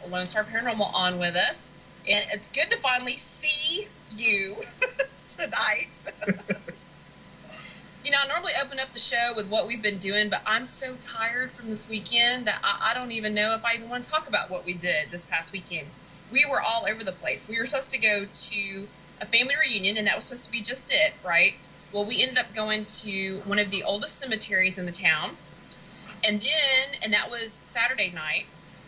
Lonestar Paranormal on with us. And it's good to finally see you tonight. You know, I normally open up the show with what we've been doing, but I'm so tired from this weekend that I don't even know if I even want to talk about what we did this past weekend. We were all over the place. We were supposed to go to a family reunion, and that was supposed to be just it, right? Well, we ended up going to one of the oldest cemeteries in the town, and that was Saturday night,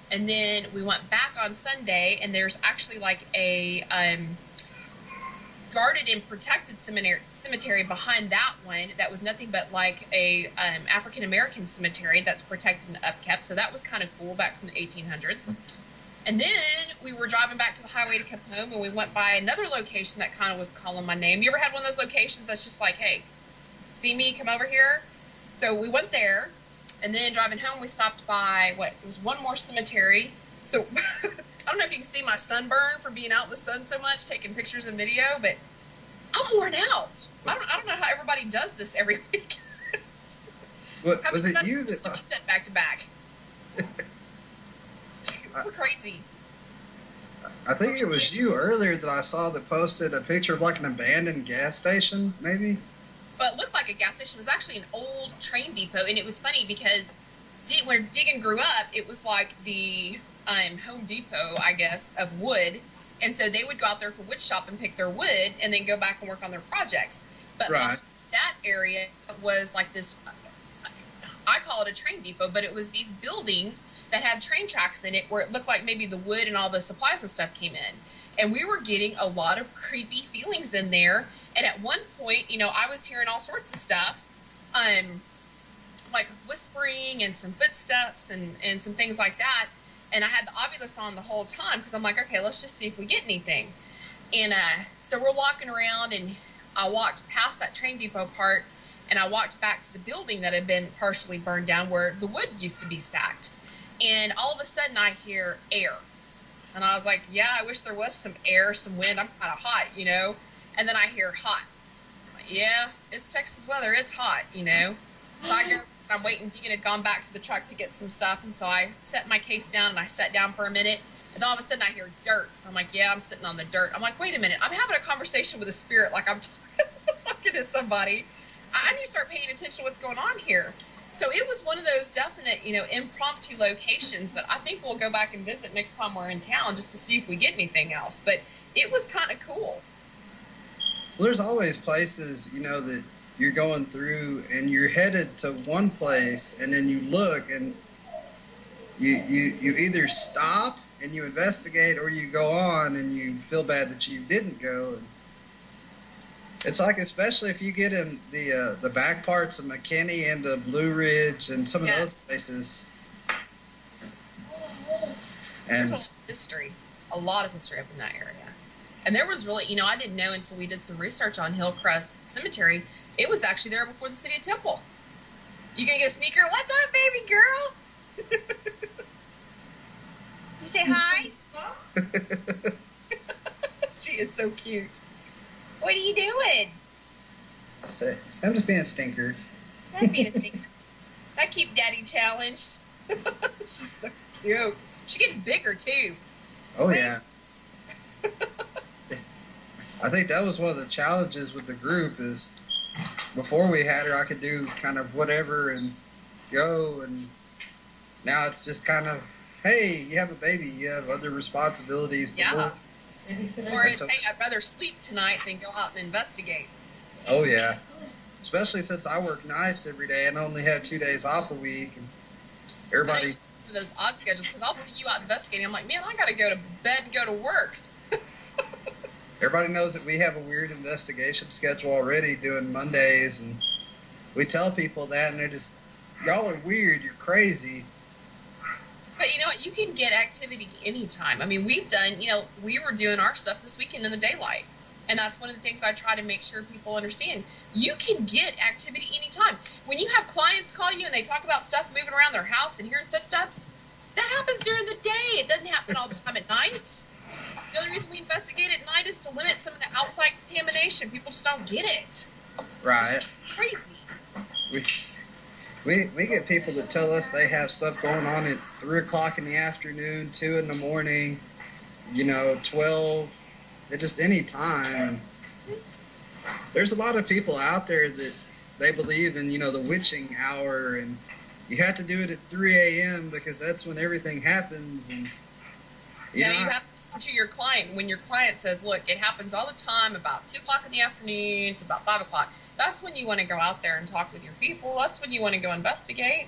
and then we went back on Sunday, and there's actually like a guarded and protected cemetery behind that one that was nothing but like a African-American cemetery that's protected and upkept, so that was kind of cool back from the 1800s. And then we were driving back to the highway to come home, and we went by another location that kind of was calling my name. You ever had one of those locations that's just like, hey, see me, come over here? So we went there, and then driving home, we stopped by, it was one more cemetery. So I don't know if you can see my sunburn from being out in the sun so much, taking pictures and video, but I'm worn out. I don't know how everybody does this every week. What, was it you that... back to back. We're crazy. I think it was you earlier that I saw that posted a picture of like an abandoned gas station, maybe? But it looked like a gas station. It was actually an old train depot, and it was funny because where Diggin grew up, it was like the Home Depot, I guess, of wood. And so they would go out there for wood shop and pick their wood and then go back and work on their projects. But right. That area was like this, I call it a train depot, but it was these buildings that had train tracks in it where it looked like maybe the wood and all the supplies and stuff came in. And we were getting a lot of creepy feelings in there. And at one point, you know, I was hearing all sorts of stuff, like whispering and some footsteps and some things like that. And I had the Ovilus on the whole time because I'm like, okay, let's just see if we get anything. And so we're walking around, and I walked past that train depot part, and I walked back to the building that had been partially burned down where the wood used to be stacked. And all of a sudden I hear air. And I was like, yeah, I wish there was some air, some wind. I'm kind of hot, you know. And then I hear hot. I'm like, yeah, it's Texas weather. It's hot, you know. So I go, I'm waiting. Deegan had gone back to the truck to get some stuff. And so I set my case down, and I sat down for a minute. And then all of a sudden I hear dirt. I'm like, yeah, I'm sitting on the dirt. I'm like, wait a minute. I'm having a conversation with a spirit like I'm talking to somebody. I need to start paying attention to what's going on here. So it was one of those definite, you know, impromptu locations that I think we'll go back and visit next time we're in town just to see if we get anything else. But it was kind of cool. Well, there's always places, you know, that you're going through and you're headed to one place, and then you look and you either stop and you investigate, or you go on and you feel bad that you didn't go. And it's like, especially if you get in the back parts of McKinney and the Blue Ridge and some of those places. And there's a lot of history up in that area. And there was really, you know, I didn't know until we did some research on Hillcrest Cemetery. It was actually there before the City of Temple. You gonna get a sneaker? What's up, baby girl? You say hi? She is so cute. What are you doing? I'm just being a stinker. I'm being a stinker. I keep Daddy challenged. She's so cute. She's getting bigger, too. Oh, yeah. I think that was one of the challenges with the group is before we had her, I could do kind of whatever and go. And now it's just kind of, hey, you have a baby. You have other responsibilities. Yeah. Or it's, hey, I'd rather sleep tonight than go out and investigate. Oh, yeah. Especially since I work nights every day and only have 2 days off a week. And everybody... Those odd schedules, because I'll see you out investigating. I'm like, man, I got to go to bed and go to work. Everybody knows that we have a weird investigation schedule already doing Mondays. And we tell people that, and they're just, y'all are weird. You're crazy. But you know what? You can get activity anytime. I mean, we've done, you know, we were doing our stuff this weekend in the daylight. And that's one of the things I try to make sure people understand. You can get activity anytime. When you have clients call you and they talk about stuff moving around their house and hearing footsteps, that happens during the day. It doesn't happen all the time at night. The only reason we investigate at night is to limit some of the outside contamination. People just don't get it. Right. It's crazy. We get people that tell us they have stuff going on at 3 o'clock in the afternoon, 2 in the morning, 12, at just any time. There's a lot of people out there that they believe in, the witching hour, and you have to do it at 3 a.m. because that's when everything happens. And you have to listen to your client. When your client says, look, it happens all the time about 2 o'clock in the afternoon to about 5 o'clock, that's when you want to go out there and talk with your people. That's when you want to go investigate.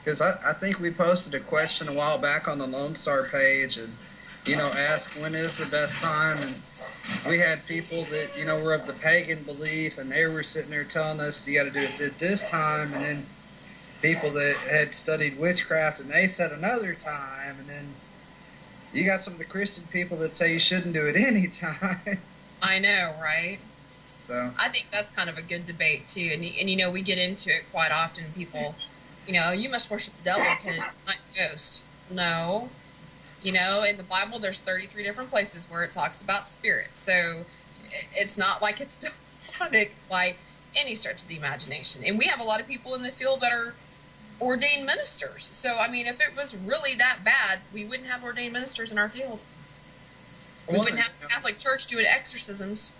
Because I think we posted a question a while back on the Lonestar page and, asked when is the best time. And we had people that, were of the pagan belief, and they were sitting there telling us you got to do it at this time. And then people that had studied witchcraft, and they said another time. And then you got some of the Christian people that say you shouldn't do it any time. I know, right? So I think that's kind of a good debate too, and we get into it quite often. People, you must worship the devil because you're not a ghost. No, in the Bible there's 33 different places where it talks about spirits, so it's not like it's demonic by any stretch of the imagination. And we have a lot of people in the field that are ordained ministers. So I mean, if it was really that bad, we wouldn't have ordained ministers in our field. We wouldn't have the Catholic Church doing exorcisms.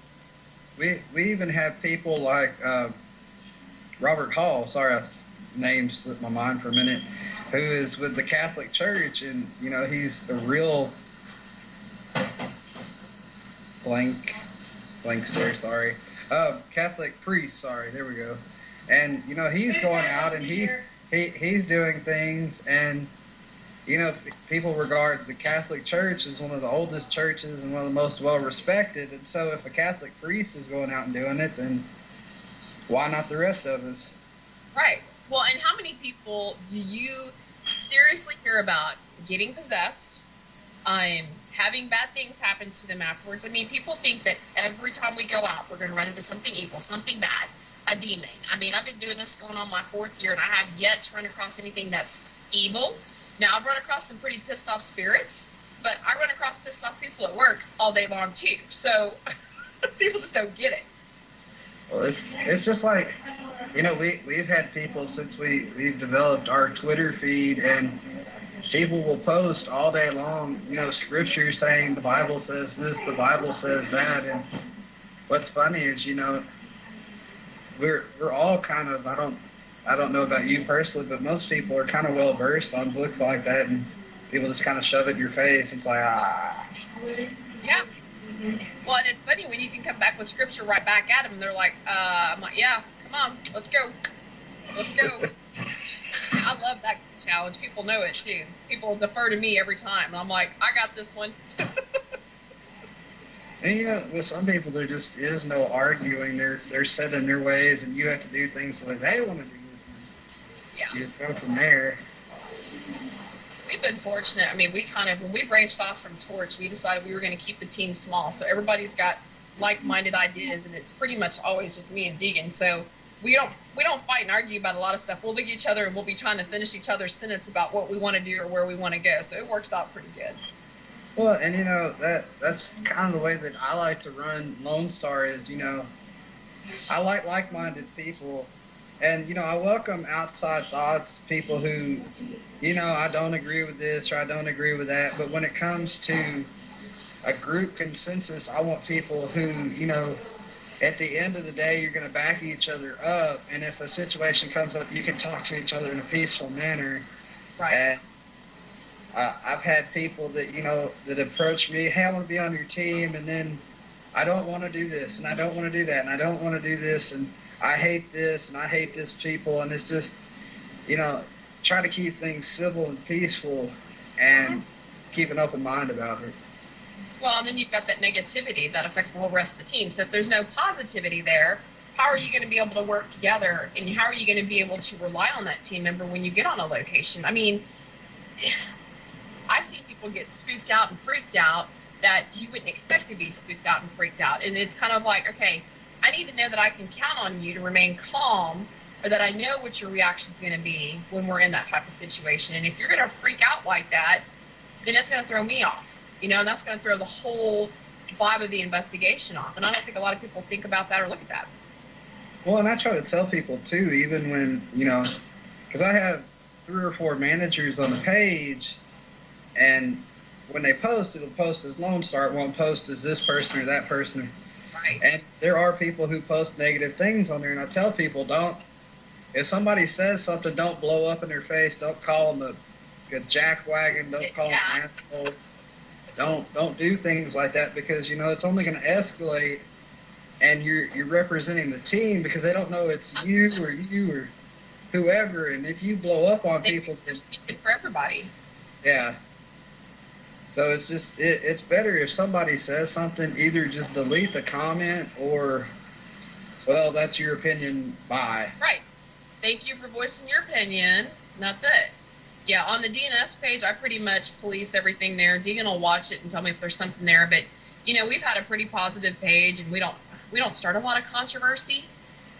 We even have people like Robert Hall, sorry, name slipped my mind for a minute, who is with the Catholic Church, and he's a real blanks there, sorry. Catholic priest, sorry, there we go. And he's going out and he's doing things, and people regard the Catholic Church as one of the oldest churches and one of the most well-respected. And so if a Catholic priest is going out and doing it, then why not the rest of us? Right. Well, and how many people do you seriously hear about getting possessed, having bad things happen to them afterwards? I mean, people think that every time we go out, we're going to run into something evil, something bad, a demon. I mean, I've been doing this going on my 4th year, and I have yet to run across anything that's evil. Now, I've run across some pretty pissed off spirits, but I run across pissed off people at work all day long, too. So people just don't get it. Well, it's just like, we've had people since we've developed our Twitter feed, and people will post all day long, scripture saying the Bible says this, the Bible says that. And what's funny is, we're all kind of, I don't know about you personally, but most people are kind of well versed on books like that, and people just kind of shove it in your face. It's like, Yeah. Well, and it's funny when you can come back with scripture right back at them, and they're like, I'm like, yeah, come on, let's go. Let's go. I love that challenge. People know it, too. People defer to me every time, and I'm like, I got this one. And with some people, there just is no arguing. They're set in their ways, and you have to do things the way they want to do. Yeah. You just go from there. We've been fortunate. I mean, when we branched off from Torch, we decided we were going to keep the team small. So everybody's got like-minded ideas, and it's pretty much always just me and Deegan. So we don't fight and argue about a lot of stuff. We'll look at each other, and we'll be trying to finish each other's sentence about what we want to do or where we want to go. So it works out pretty good. Well, and that's kind of the way that I like to run Lone Star is, I like like-minded people. And, I welcome outside thoughts, people who, I don't agree with this or I don't agree with that. But when it comes to a group consensus, I want people who, at the end of the day, you're going to back each other up. And if a situation comes up, you can talk to each other in a peaceful manner. Right. And I've had people that, that approach me, hey, I want to be on your team. And then I don't want to do this and I don't want to do that and I don't want to do this. And I hate this and I hate this people, and it's just, try to keep things civil and peaceful and keep an open mind about it. Well, and then you've got that negativity that affects the whole rest of the team. So if there's no positivity there, how are you going to be able to work together, and how are you going to be able to rely on that team member when you get on a location? I mean, I've seen people get spooked out and freaked out that you wouldn't expect to be spooked out and freaked out, and it's kind of like, okay, I need to know that I can count on you to remain calm, or that I know what your reaction is going to be when we're in that type of situation. And if you're going to freak out like that, then it's going to throw me off, and that's going to throw the whole vibe of the investigation off. And I don't think a lot of people think about that or look at that. Well, and I try to tell people too, even when, you know, because I have 3 or 4 managers on the page, and when they post, it'll post as Lone Star. It won't post as this person or that person. Right. And there are people who post negative things on there, and I tell people, don't, if somebody says something, don't blow up in their face. Don't call them a jackwagon. Don't call them an asshole. Don't do things like that, because, you know, it's only going to escalate, and you're representing the team, because they don't know it's you or whoever, and if you blow up on people, it's for everybody. Yeah. So it's just it's better if somebody says something, either just delete the comment or, well, that's your opinion, bye. Right. Thank you for voicing your opinion. And that's it. Yeah, on the DNS page, I pretty much police everything there. Deegan will watch it and tell me if there's something there. But, you know, we've had a pretty positive page, and we don't start a lot of controversy.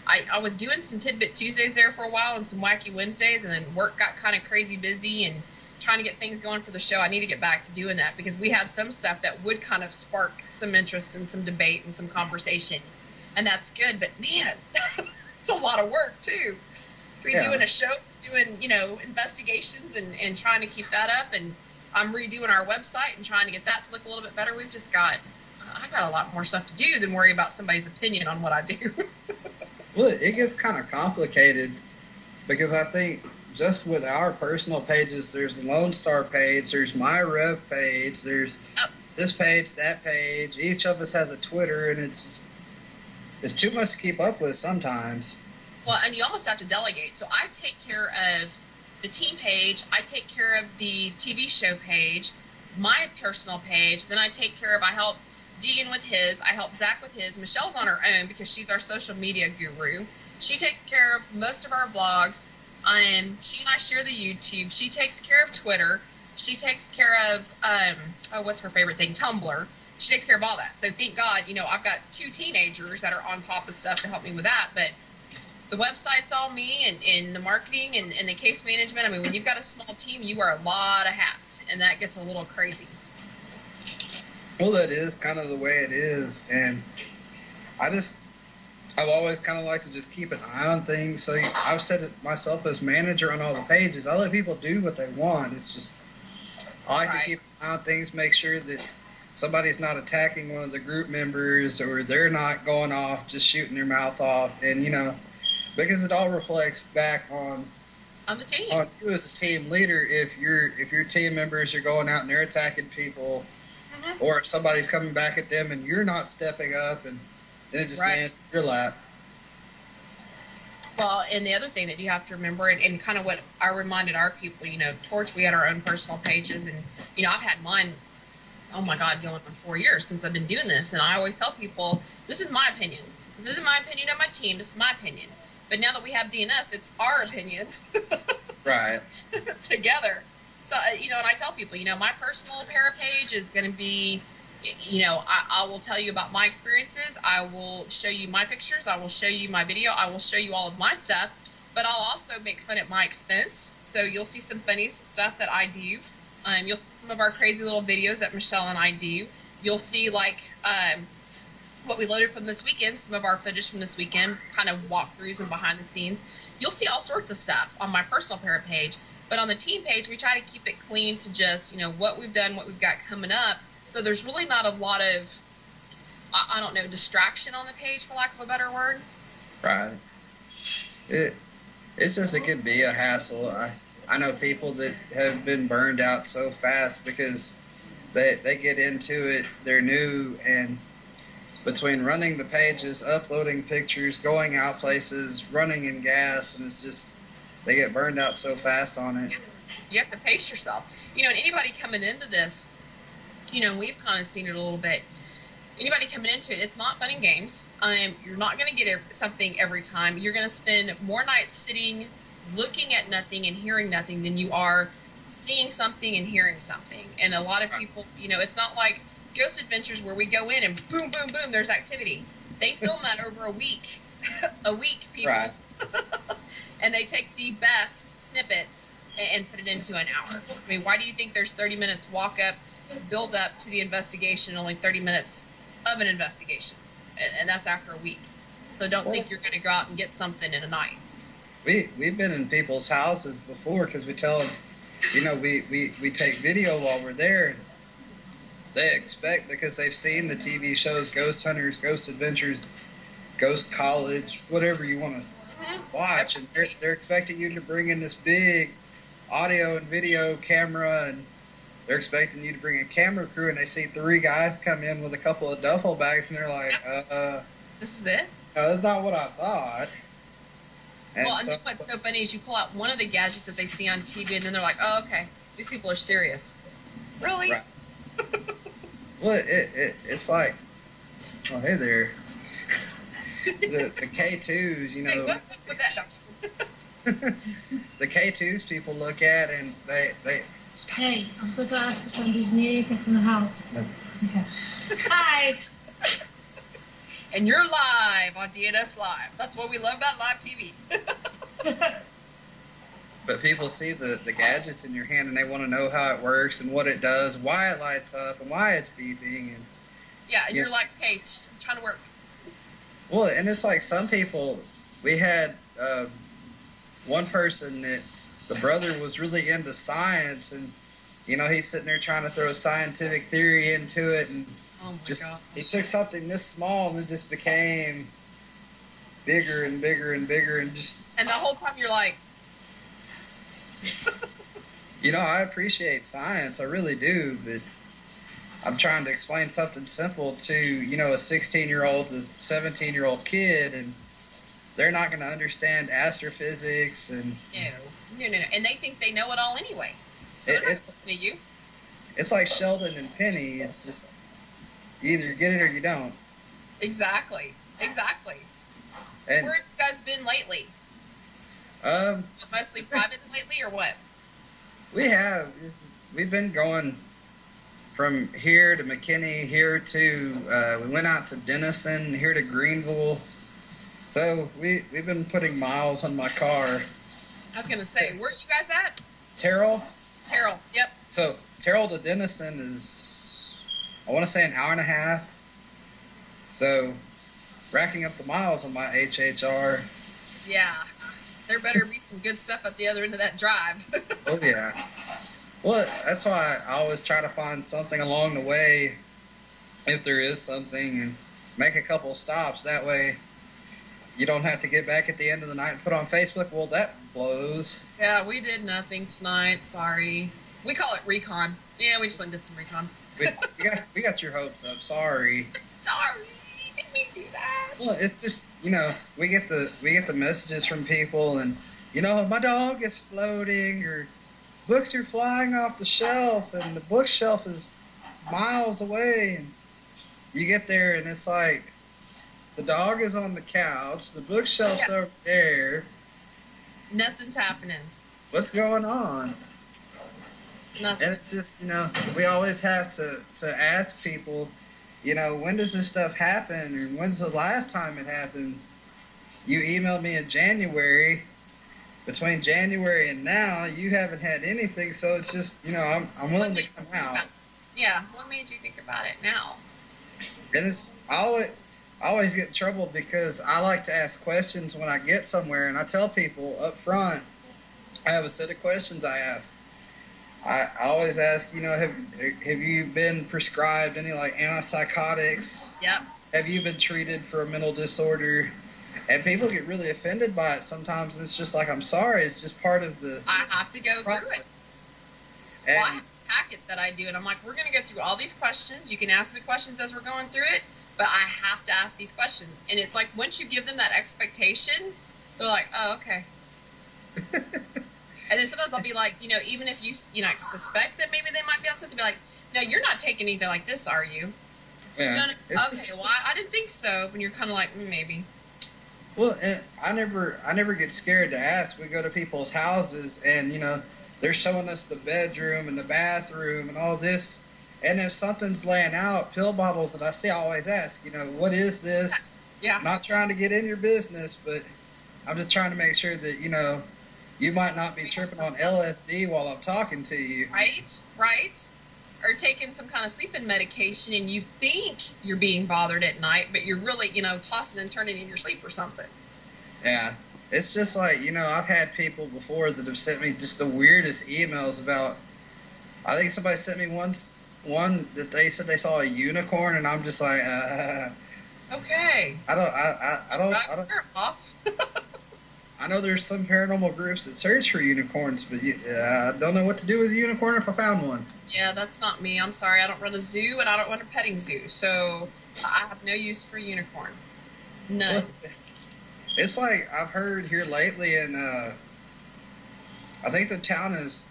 I was doing some Tidbit Tuesdays there for a while and some Wacky Wednesdays, and then work got kind of crazy busy and trying to get things going for the show. I need to get back to doing that, because we had some stuff that would kind of spark some interest and some debate and some conversation. And that's good, but man, it's a lot of work too. Redoing a show, doing, you know, investigations and trying to keep that up, and I'm redoing our website and trying to get that to look a little bit better. I got a lot more stuff to do than worry about somebody's opinion on what I do. Well, it gets kind of complicated, because I think just with our personal pages, there's the Lone Star page, there's my Rev page, there's this page, that page. Each of us has a Twitter, and it's too much to keep up with sometimes. Well, and you almost have to delegate. So I take care of the team page, I take care of the TV show page, my personal page, then I help Deegan with his, I help Zach with his. Michelle's on her own because she's our social media guru. She takes care of most of our blogs. She and I share the YouTube. She takes care of Twitter. She takes care of, what's her favorite thing? Tumblr. She takes care of all that. So thank God, you know, I've got 2 teenagers that are on top of stuff to help me with that. But the website's all me, and the marketing and the case management. I mean, when you've got a small team, you wear a lot of hats, and that gets a little crazy. Well, that is kind of the way it is, and I've always kind of liked to just keep an eye on things. So I've set it myself as manager on all the pages. I let people do what they want. It's just, I like to keep an eye on things, make sure that somebody's not attacking one of the group members, or they're not going off, just shooting their mouth off. And, you know, because it all reflects back on the team. On you as a team leader. If your team members are going out and they're attacking people, or if somebody's coming back at them and you're not stepping up, and then it just lands in your lap. Well, and the other thing that you have to remember, and kind of what I reminded our people, you know, Torch, we had our own personal pages, and, you know, I've had mine, oh my God, going on 4 years since I've been doing this, and I always tell people, this is my opinion. This isn't my opinion of my team, this is my opinion. But now that we have DNS, it's our opinion. Right. Together. So, you know, and I tell people, you know, my personal para page is going to be, you know, I will tell you about my experiences. I will show you my pictures. I will show you my video. I will show you all of my stuff. But I'll also make fun at my expense. So you'll see some funny stuff that I do. You'll see some of our crazy little videos that Michelle and I do. You'll see, like, what we loaded from this weekend, some of our footage from this weekend, kind of walkthroughs and behind the scenes. You'll see all sorts of stuff on my personal para page. But on the team page, we try to keep it clean to just, you know, what we've done, what we've got coming up. So there's really not a lot of, I don't know, distraction on the page, for lack of a better word. Right. It's just, it can be a hassle. I know people that have been burned out so fast because they get into it, they're new, and between running the pages, uploading pictures, going out places, running in gas, and it's just, they get burned out so fast on it. You have to pace yourself. You know, and anybody coming into this, you know, we've kind of seen it a little bit. Anybody coming into it, it's not fun and games. You're not going to get something every time. You're going to spend more nights sitting, looking at nothing and hearing nothing than you are seeing something and hearing something. And a lot of people, you know, it's not like Ghost Adventures where we go in and boom, boom, boom, there's activity. They film that over a week. A week, people. Right. And they take the best snippets and put it into an hour. I mean, why do you think there's 30 minutes walk up, build up to the investigation, only 30 minutes of an investigation? And that's after a week. So don't think you're going to go out and get something in a night. We've been in people's houses before because we tell them, you know, we take video while we're there. They expect, because they've seen the TV shows, Ghost Hunters, Ghost Adventures, Ghost College, whatever you want to watch, and they're expecting you to bring in this big audio and video camera, and they're expecting you to bring a camera crew, and they see 3 guys come in with a couple of duffel bags, and they're like, this is it? No, that's not what I thought. And well, and then what's so funny is you pull out one of the gadgets that they see on TV, and then they're like, oh, okay, these people are serious. Really? Right. Well, it's like, oh, hey there. The K2s, you know. Hey, what's up with that? The K2s people look at, and they stop. Hey, I'm going to ask you something. You need to get in the house. Okay. Hi. And you're live on DNS Live. That's what we love about live TV. But people see the gadgets in your hand, and they want to know how it works and what it does, why it lights up, and why it's beeping. And yeah, and you're like, hey, I'm trying to work. Well, and it's like some people, we had one person that the brother was really into science, and, you know, he's sitting there trying to throw a scientific theory into it, and oh my God. he took something this small, and it just became bigger and bigger and bigger, and just... And the whole time you're like... You know, I appreciate science, I really do, but I'm trying to explain something simple to, you know, a 16-year-old, a 17-year-old kid, and they're not going to understand astrophysics and... No. And they think they know it all anyway. So they're not going to listen to you. It's like Sheldon and Penny. It's just, you either get it or you don't. Exactly. So And, where have you guys been lately? Mostly privates lately, or what? We've been going from here to McKinney, here to, we went out to Denison, here to Greenville. So we've been putting miles on my car. I was going to say, where are you guys at? Terrell, yep. So Terrell to Denison is, I want to say, an hour and a half. So racking up the miles on my HHR. Yeah. There better be some good stuff at the other end of that drive. Oh, yeah. Well, that's why I always try to find something along the way, if there is something, and make a couple of stops. That way you don't have to get back at the end of the night and put on Facebook, well, that blows. Yeah, we did nothing tonight. Sorry. We call it recon. Yeah, we just went and did some recon. we got your hopes up. Sorry. Sorry. Didn't mean to do that. Well, it's just, you know, we get the messages from people, and, you know, my dog is floating, or books are flying off the shelf, and the bookshelf is miles away, and you get there, and it's like, the dog is on the couch, the bookshelf's over there. Nothing's happening. What's going on? Nothing. And it's just, you know, we always have to ask people, you know, when does this stuff happen, or when's the last time it happened? You emailed me in January. Between January and now, you haven't had anything, so it's just, you know, I'm willing to come out. Yeah, what made you think about it now? And it's, I always get in trouble because I like to ask questions when I get somewhere, and I tell people up front, I have a set of questions I ask. I always ask, you know, have you been prescribed any, like, antipsychotics? Yep. Have you been treated for a mental disorder? And people get really offended by it sometimes, and it's just like, I'm sorry, it's just part of the... I have to go through it. And, well, I have a packet that I do, and I'm like, we're going to go through all these questions. You can ask me questions as we're going through it, but I have to ask these questions. And it's like, once you give them that expectation, they're like, oh, okay. And then sometimes I'll be like, you know, even if you know, suspect that maybe they might be on something, be like, no, you're not taking anything like this, are you? yeah, No, okay, well, I didn't think so. And you're kind of like, maybe. Well, and I never get scared to ask. We go to people's houses, and, you know, they're showing us the bedroom and the bathroom and all this. And if something's laying out, pill bottles that I see, I always ask, you know, what is this? Yeah. I'm not trying to get in your business, but I'm just trying to make sure that, you know, you might not be tripping on LSD while I'm talking to you. Right. are taking some kind of sleeping medication and you think you're being bothered at night, but you're really, tossing and turning in your sleep or something. Yeah. It's just like, I've had people before that have sent me just the weirdest emails about, I think somebody sent me one that they said they saw a unicorn, and I'm just like, okay. I don't off. I know there's some paranormal groups that search for unicorns, but I don't know what to do with a unicorn if I found one. Yeah, that's not me. I'm sorry. I don't run a zoo, and I don't run a petting zoo, so I have no use for a unicorn. None. It's like I've heard here lately in, I think the town is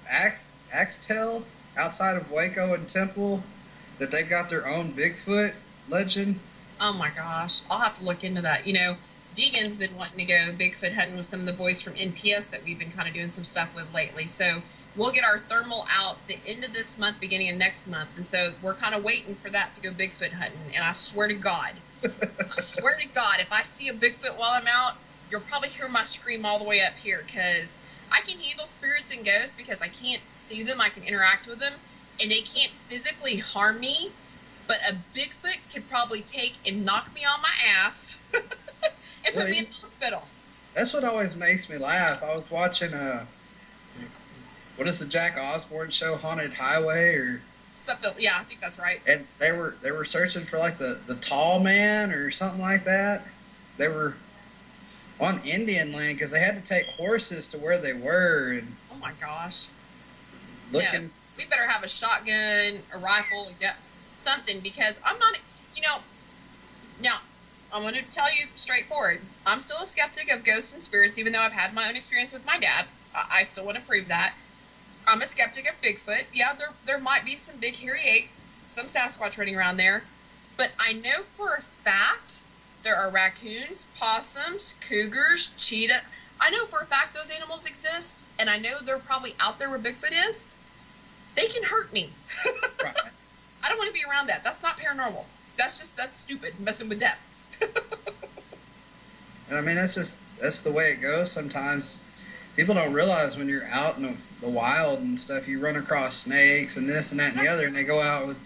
Axtell, outside of Waco and Temple, that they've got their own Bigfoot legend. Oh my gosh. I'll have to look into that. Deegan's been wanting to go Bigfoot hunting with some of the boys from NPS that we've been kind of doing some stuff with lately. So we'll get our thermal out the end of this month, beginning of next month. And so we're kind of waiting for that to go Bigfoot hunting. And I swear to God, if I see a Bigfoot while I'm out, you'll probably hear my scream all the way up here, because I can handle spirits and ghosts because I can't see them, I can interact with them, and they can't physically harm me. But a Bigfoot could probably take and knock me on my ass and put me in the hospital. That's what always makes me laugh. I was watching what is the Jack Osborne show, Haunted Highway, or something? Yeah, I think that's right. And they were searching for like the tall man or something like that. They were on Indian land because they had to take horses to where they were. And oh my gosh! Looking, yeah, we better have a shotgun, a rifle, something, because I'm not. Now I'm going to tell you straightforward. I'm still a skeptic of ghosts and spirits, even though I've had my own experience with my dad. I still want to prove that. I'm a skeptic of Bigfoot. Yeah, there might be some big hairy ape, some Sasquatch running around there. But I know for a fact there are raccoons, possums, cougars, cheetah. I know for a fact those animals exist, and I know they're probably out there where Bigfoot is. They can hurt me. right. I don't want to be around that. That's not paranormal. That's stupid, messing with death. And I mean, that's the way it goes sometimes. People don't realize when you're out in the wild and stuff, you run across snakes and this and that and the other, and they go out with,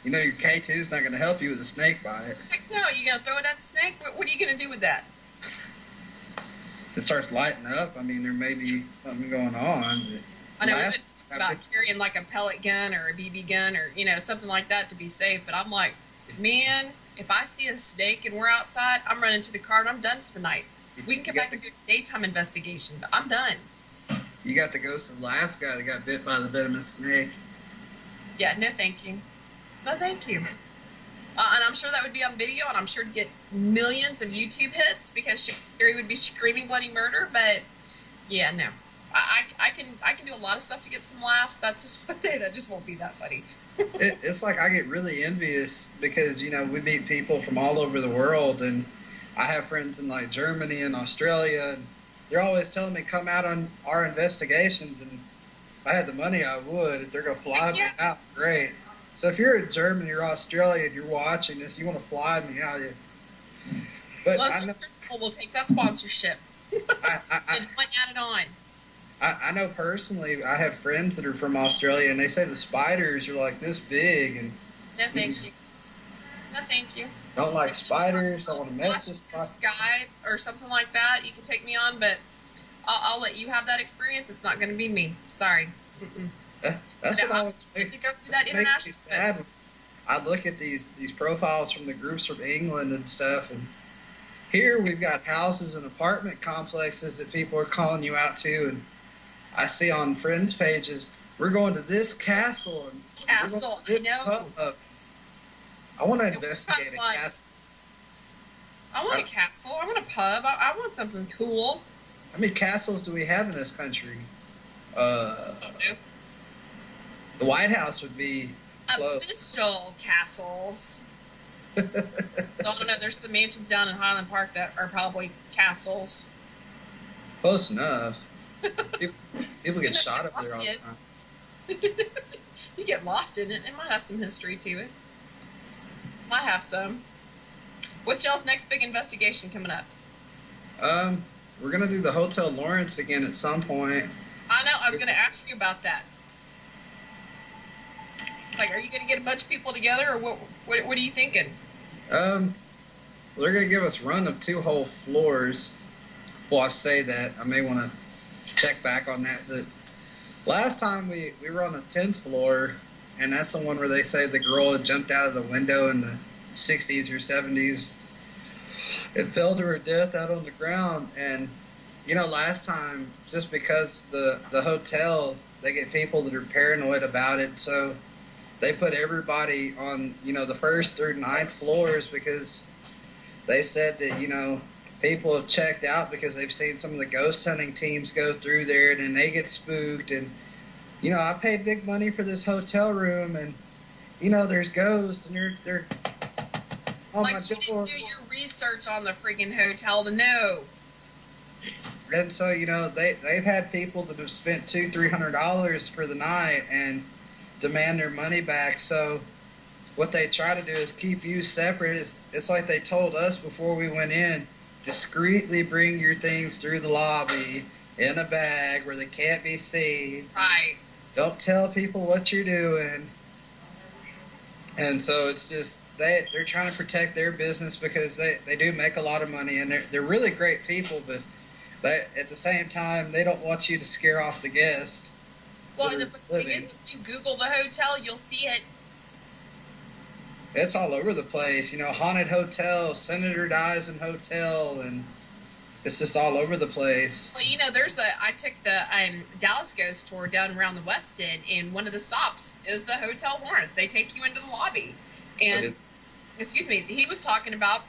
your K2's not going to help you with a snake bite. Heck no, you going to throw it at the snake? What are you going to do with that? It starts lighting up. I mean, there may be something going on. I know we've been about carrying like a pellet gun or a BB gun or, something like that to be safe, but I'm like, man, if I see a snake and we're outside, I'm running to the car and I'm done for the night. We can come back and do a daytime investigation, but I'm done. You got the ghost of the last guy that got bit by the venomous snake. Yeah, no thank you. No thank you. And I'm sure that would be on video, and I'm sure to get millions of YouTube hits because Sherry would be screaming bloody murder, but yeah, no. I can do a lot of stuff to get some laughs. That's just one day that just won't be that funny. It's like I get really envious because, we meet people from all over the world, and I have friends in like Germany and Australia, and they're always telling me come out on our investigations, and if I had the money, I would. If they're going to fly me out, great. So if you're in Germany or Australia and you're watching this, you want to fly me out. But we'll take that sponsorship. And add it on. I know personally, I have friends that are from Australia, and they say the spiders are like this big. And no, thank you. No, thank you. Don't like spiders. Don't want to mess with spiders. Guide or something like that, you can take me on, but I'll let you have that experience. It's not going to be me. Sorry. That's what I was go through that international sad. I look at these profiles from the groups from England and stuff, and here we've got houses and apartment complexes that people are calling you out to, and I see on friends' pages, we're going to this castle. And castle, I know. I want to investigate a castle. I want a castle. I want a pub. I want something cool. How many castles do we have in this country? The White House would be close. Official castles. So, I don't know. There's some mansions down in Highland Park that are probably castles. Close enough. People get shot up there all the time. You get lost in it. It might have some history to it. Might have some. What's y'all's next big investigation coming up? We're gonna do the Hotel Lawrence again at some point. I know. I was gonna ask you about that. Like, are you going to get a bunch of people together, or what are you thinking? They're going to give us run of 2 whole floors. Well, I say that. I may want to check back on that. But last time we were on the 10th floor, and that's the one where they say the girl had jumped out of the window in the 60s or 70s. It fell to her death out on the ground. And, you know, last time, just because the hotel, they get people that are paranoid about it, so they put everybody on, you know, the 1st through 9th floors because they said that, you know, people have checked out because they've seen some of the ghost hunting teams go through there, and then they get spooked. And, you know, I paid big money for this hotel room, and, you know, there's ghosts, and they're on like, my you door. didn't do your research on the freaking hotel to know. And so, you know, they've had people that have spent $200-300 for the night and demand their money back. So what they try to do is keep you separate. It's like they told us before we went in, discreetly bring your things through the lobby in a bag where they can't be seen. Right. Don't tell people what you're doing. And so it's just, they're trying to protect their business because they do make a lot of money, and they're really great people, but at the same time, they don't want you to scare off the guest. Well, and the thing is, if you Google the hotel, you'll see it. It's all over the place. You know, haunted hotel, senator dies in hotel, and it's just all over the place. Well, you know, I took the Dallas ghost tour down around the West End, and one of the stops is the Hotel Lawrence. They take you into the lobby. And, excuse me, he was talking about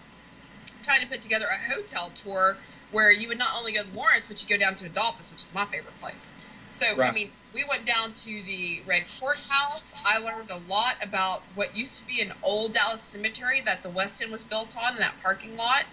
trying to put together a hotel tour where you would not only go to Lawrence, but you go down to Adolphus, which is my favorite place. So, right. I mean, we went down to the Red Courthouse. I learned a lot about what used to be an old Dallas cemetery that the West End was built on in that parking lot.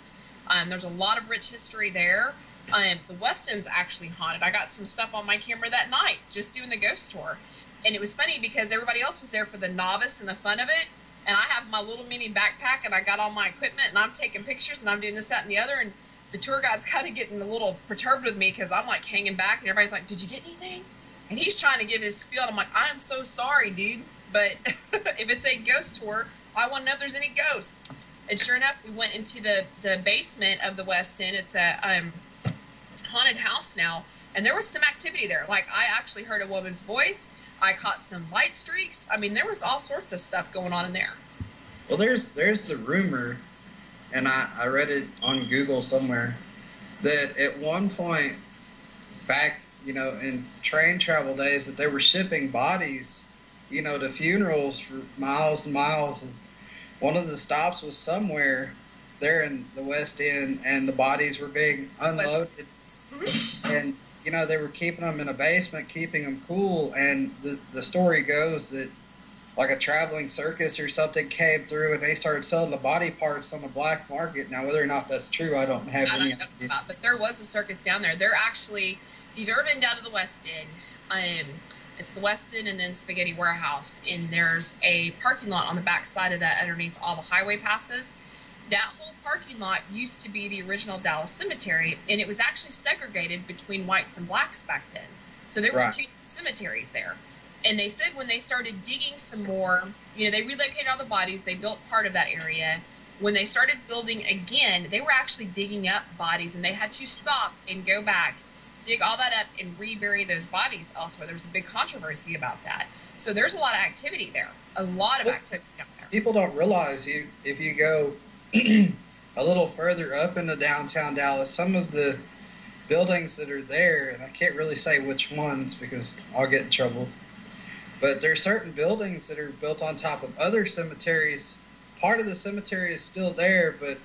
There's a lot of rich history there. The West End's actually haunted. I got some stuff on my camera that night just doing the ghost tour. And it was funny because everybody else was there for the novice and the fun of it. And I have my little mini backpack, and I got all my equipment, and I'm taking pictures, and I'm doing this, that, and the other. And the tour guide's kind of getting a little perturbed with me because I'm, like, hanging back, and everybody's like, did you get anything? And he's trying to give his spiel, and I'm like, I'm so sorry, dude. But if it's a ghost tour, I want to know if there's any ghost. And sure enough, we went into the basement of the West End. It's a haunted house now, and there was some activity there. Like, I actually heard a woman's voice. I caught some light streaks. I mean, there was all sorts of stuff going on in there. Well, there's the rumor, and I read it on Google somewhere, that at one point back, you know, in train travel days, that they were shipping bodies, you know, to funerals for miles and miles. And one of the stops was somewhere there in the West End, and the bodies were being unloaded. And, you know, they were keeping them in a basement, keeping them cool. And the story goes that, like, a traveling circus or something came through, and they started selling the body parts on the black market. Now, whether or not that's true, I don't have any idea. But there was a circus down there. They're actually, if you've ever been down to the West End, it's the West End and then Spaghetti Warehouse, and there's a parking lot on the back side of that underneath all the highway passes. That whole parking lot used to be the original Dallas cemetery, and it was actually segregated between whites and blacks back then. So there were two cemeteries there. And they said when they started digging some more, you know, they relocated all the bodies, they built part of that area. When they started building again, they were actually digging up bodies, and they had to stop and go back, dig all that up, and rebury those bodies elsewhere. There was a big controversy about that. So there's a lot of activity there, a lot of activity down there. People don't realize if you go a little further up into downtown Dallas, some of the buildings that are there, and I can't really say which ones because I'll get in trouble, but there are certain buildings that are built on top of other cemeteries. Part of the cemetery is still there, but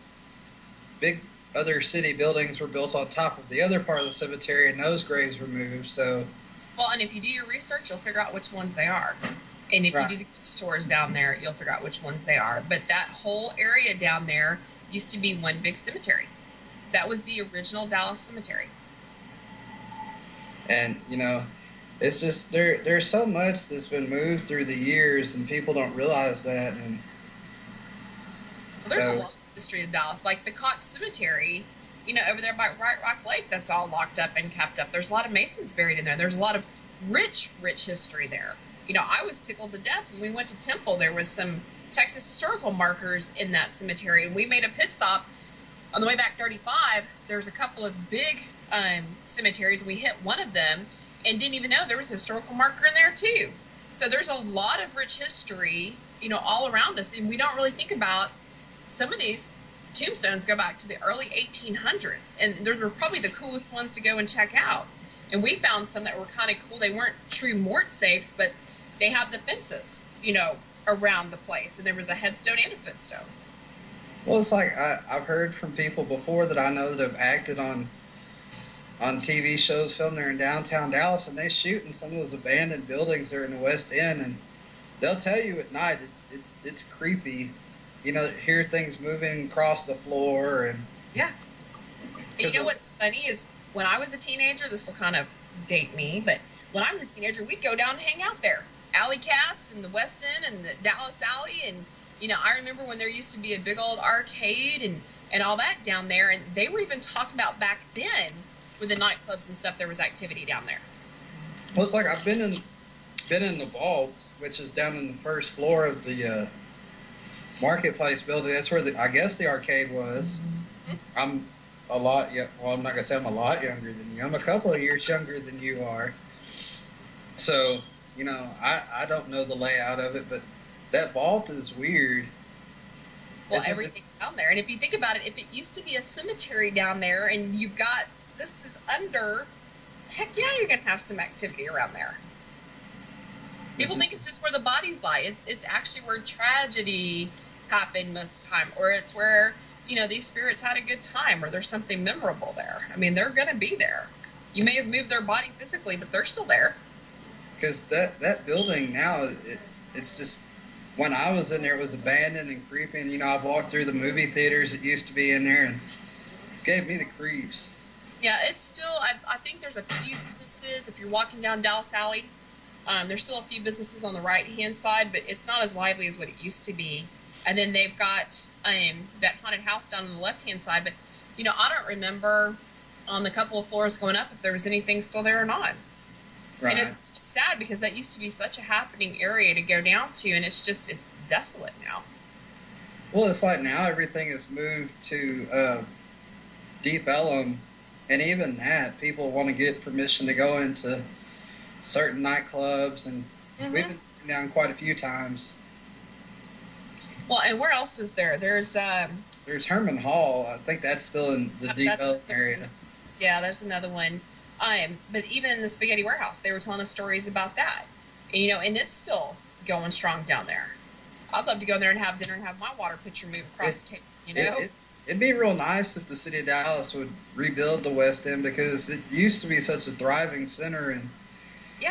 big other city buildings were built on top of the other part of the cemetery, and those graves were moved. So, well, and if you do your research, you'll figure out which ones they are. And if you do the ghost tours down there, you'll figure out which ones they are. But that whole area down there used to be one big cemetery. That was the original Dallas cemetery. And, you know, it's just there's so much that's been moved through the years, and people don't realize that. And well, there's a lot of history in Dallas, like the Cox Cemetery, you know, over there by White Rock Lake. That's all locked up and kept up. There's a lot of Masons buried in there. There's a lot of rich history there. You know, I was tickled to death when we went to Temple. There was some Texas historical markers in that cemetery, and we made a pit stop on the way back 35. There's a couple of big cemeteries, and we hit one of them and didn't even know there was a historical marker in there too. So there's a lot of rich history, you know, all around us, and we don't really think about some of these tombstones go back to the early 1800s, and they're probably the coolest ones to go and check out. And we found some that were kind of cool. They weren't true mort safes, but they have the fences, you know, around the place, and there was a headstone and a footstone. Well, it's like I've heard from people before that I know that have acted on TV shows filmed there in downtown Dallas, and they shoot in some of those abandoned buildings there in the West End, and they'll tell you at night it's creepy. You know, hear things moving across the floor, and yeah. And you know what's funny is when I was a teenager, this will kind of date me, but when I was a teenager, we'd go down and hang out there. Alley Cats in the West End and the Dallas Alley, and you know, I remember when there used to be a big old arcade and all that down there, and they were even talking about back then with the nightclubs and stuff, there was activity down there. Well, it's like I've been in the vault, which is down in the first floor of the Marketplace building. That's where I guess the arcade was. Mm-hmm. I'm a lot, well, I'm not gonna say I'm a lot younger than you. I'm a couple of years younger than you are. So, you know, I don't know the layout of it, but that vault is weird. Well, everything down there. And if you think about it, if it used to be a cemetery down there and you've got, this is under, heck yeah, you're going to have some activity around there. People think it's just where the bodies lie. It's actually where tragedy happened most of the time, or it's where, you know, these spirits had a good time, or there's something memorable there. I mean, they're going to be there. You may have moved their body physically, but they're still there. Because that building now, it's just, when I was in there, it was abandoned and creepy. And, you know, I've walked through the movie theaters that used to be in there, and it gave me the creeps. Yeah, it's still, I think there's a few businesses, if you're walking down Dallas Alley, there's still a few businesses on the right-hand side, but it's not as lively as what it used to be. And then they've got that haunted house down on the left-hand side. But, you know, I don't remember on the couple of floors going up if there was anything still there or not. Right. And it's sad because that used to be such a happening area to go down to, and it's desolate now. Well, it's like now everything is moved to Deep Ellum, and even that, people want to get permission to go into certain nightclubs, and we've been down quite a few times. Well, and where else is there? There's Herman Hall. I think that's still in the Deep Ellum area. Yeah, there's another one. But even in the Spaghetti Warehouse, they were telling us stories about that. And, you know, and it's still going strong down there. I'd love to go there and have dinner and have my water pitcher move across the table, you know? It'd be real nice if the city of Dallas would rebuild the West End, because it used to be such a thriving center, and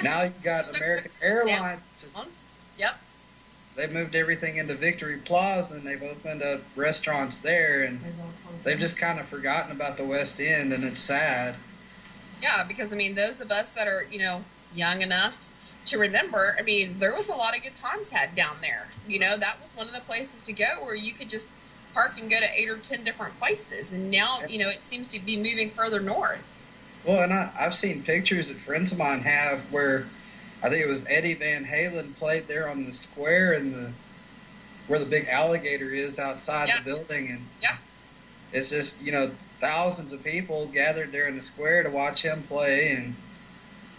now you've got American Airlines. Yep. They've moved everything into Victory Plaza, and they've opened up restaurants there, and they've just kind of forgotten about the West End, and it's sad. Yeah, because, I mean, those of us that are, you know, young enough to remember, I mean, there was a lot of good times had down there. You know, that was one of the places to go where you could just park and go to 8 or 10 different places. And now, you know, it seems to be moving further north. Well, and I've seen pictures that friends of mine have where I think it was Eddie Van Halen played there on the square and where the big alligator is outside the building. And it's just, you know, thousands of people gathered there in the square to watch him play, and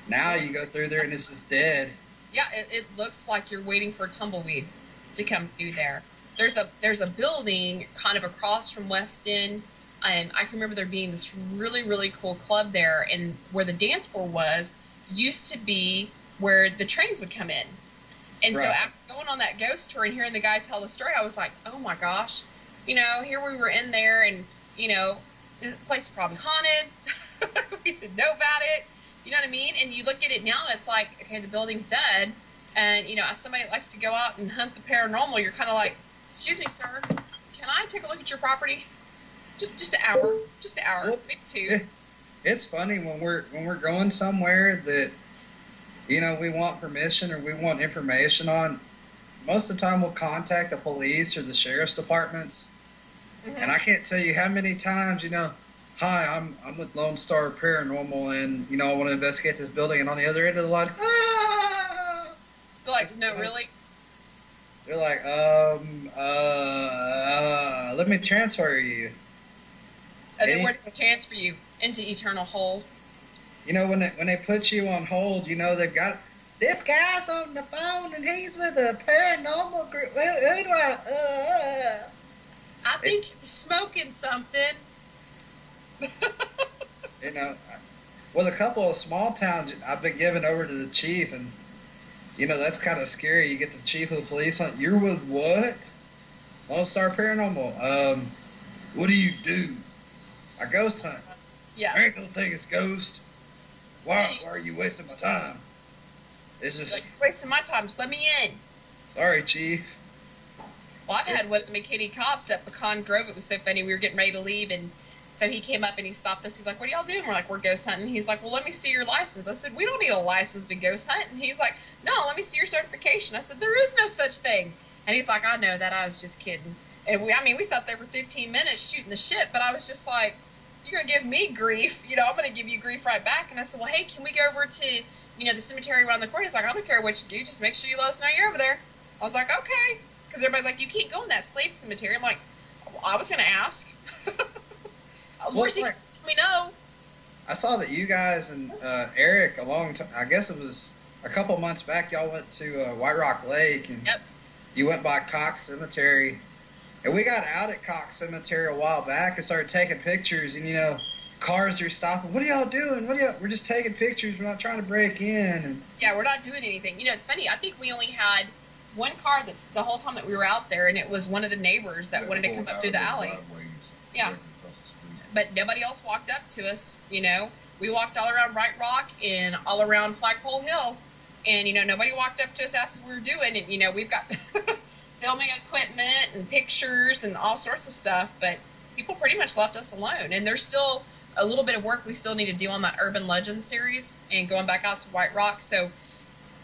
now you go through there and it's just dead. Yeah, it looks like you're waiting for a tumbleweed to come through there. There's a building kind of across from West End, and I can remember there being this really, really cool club there, and where the dance floor was used to be where the trains would come in. And so after going on that ghost tour and hearing the guy tell the story, I was like, oh my gosh, you know, here we were in there, and, you know, this place is probably haunted. We didn't know about it. You know what I mean? And you look at it now, and it's like, okay, the building's dead. And, you know, as somebody that likes to go out and hunt the paranormal, you're kind of like, excuse me, sir, can I take a look at your property? Just an hour. Just an hour, maybe 2. It's funny when we're going somewhere that, you know, we want permission or we want information on. Most of the time we'll contact the police or the sheriff's departments. And I can't tell you how many times, you know, hi, I'm with Lonestar Paranormal, and, you know, I want to investigate this building, and on the other end of the line, They're like, no, really? They're like, let me transfer you. And then we're going to transfer you into eternal hold. You know, when they put you on hold, you know, they've got, this guy's on the phone and he's with a paranormal group. Who do I think he's smoking something. You know, with a couple of small towns, I've been given over to the chief, and, you know, that's kind of scary. You get the chief of the police on, you're with what? Lonestar Paranormal. What do you do? I ghost hunt. Yeah. I ain't gonna think it's ghost. Why are you wasting my time? It's just... Like, wasting my time. Just let me in. Sorry, chief. Well, I've had one of the McKinney cops at Pecan Grove. It was so funny. We were getting ready to leave, and so he came up and he stopped us. He's like, what are y'all doing? We're like, we're ghost hunting. He's like, well, let me see your license. I said, we don't need a license to ghost hunt. And he's like, no, let me see your certification. I said, there is no such thing. And he's like, I know that. I was just kidding. And we sat there for 15 minutes shooting the shit, but I was just like, you're going to give me grief. You know, I'm going to give you grief right back. And I said, well, hey, can we go over to, you know, the cemetery around the corner? He's like, I don't care what you do. Just make sure you let us know you're over there. I was like, okay. Because everybody's like, you can't go in that slave cemetery. I'm like, well, I was going to ask. Of course, he let me know. I saw that you guys and Eric, I guess it was a couple months back, y'all went to White Rock Lake, and you went by Cox Cemetery. And we got out at Cox Cemetery a while back and started taking pictures, and, you know, cars are stopping. What are y'all doing? We're just taking pictures. We're not trying to break in. And yeah, we're not doing anything. You know, it's funny. I think we only had one car that's the whole time that we were out there, and it was one of the neighbors that wanted to come up through the alley. Yeah. But nobody else walked up to us, you know. We walked all around Bright Rock and all around Flagpole Hill, and, you know, nobody walked up to us, asked us what we were doing, and, you know, we've got filming equipment and pictures and all sorts of stuff, but people pretty much left us alone. And there's still a little bit of work we still need to do on that Urban Legends series and going back out to White Rock. So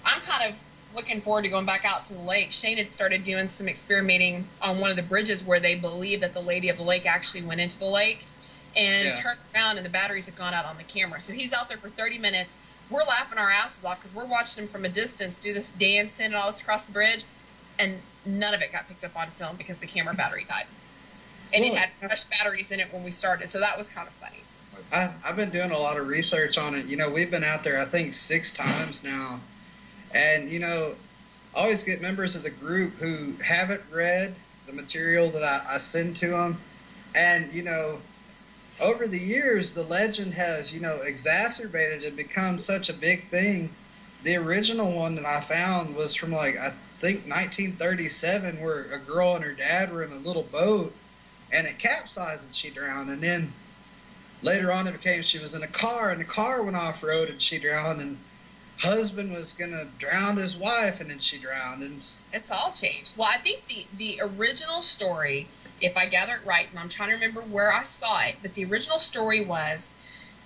I'm kind of looking forward to going back out to the lake. Shane had started doing some experimenting on one of the bridges where they believe that the Lady of the Lake actually went into the lake and turned around, and the batteries had gone out on the camera. So he's out there for 30 minutes. We're laughing our asses off because we're watching him from a distance do this dancing and all this across the bridge, and none of it got picked up on film because the camera battery died. And it had fresh batteries in it when we started, so that was kind of funny. I've been doing a lot of research on it. You know, we've been out there, I think, 6 times now. And, you know, I always get members of the group who haven't read the material that I send to them. And, you know, over the years, the legend has, you know, exacerbated and become such a big thing. The original one that I found was from, like, I think 1937, where a girl and her dad were in a little boat, and it capsized and she drowned. And then later on it became she was in a car, and the car went off-road and she drowned, and husband was going to drown his wife, and then she drowned. And it's all changed. Well, I think the original story, if I gather it right, and I'm trying to remember where I saw it, but the original story was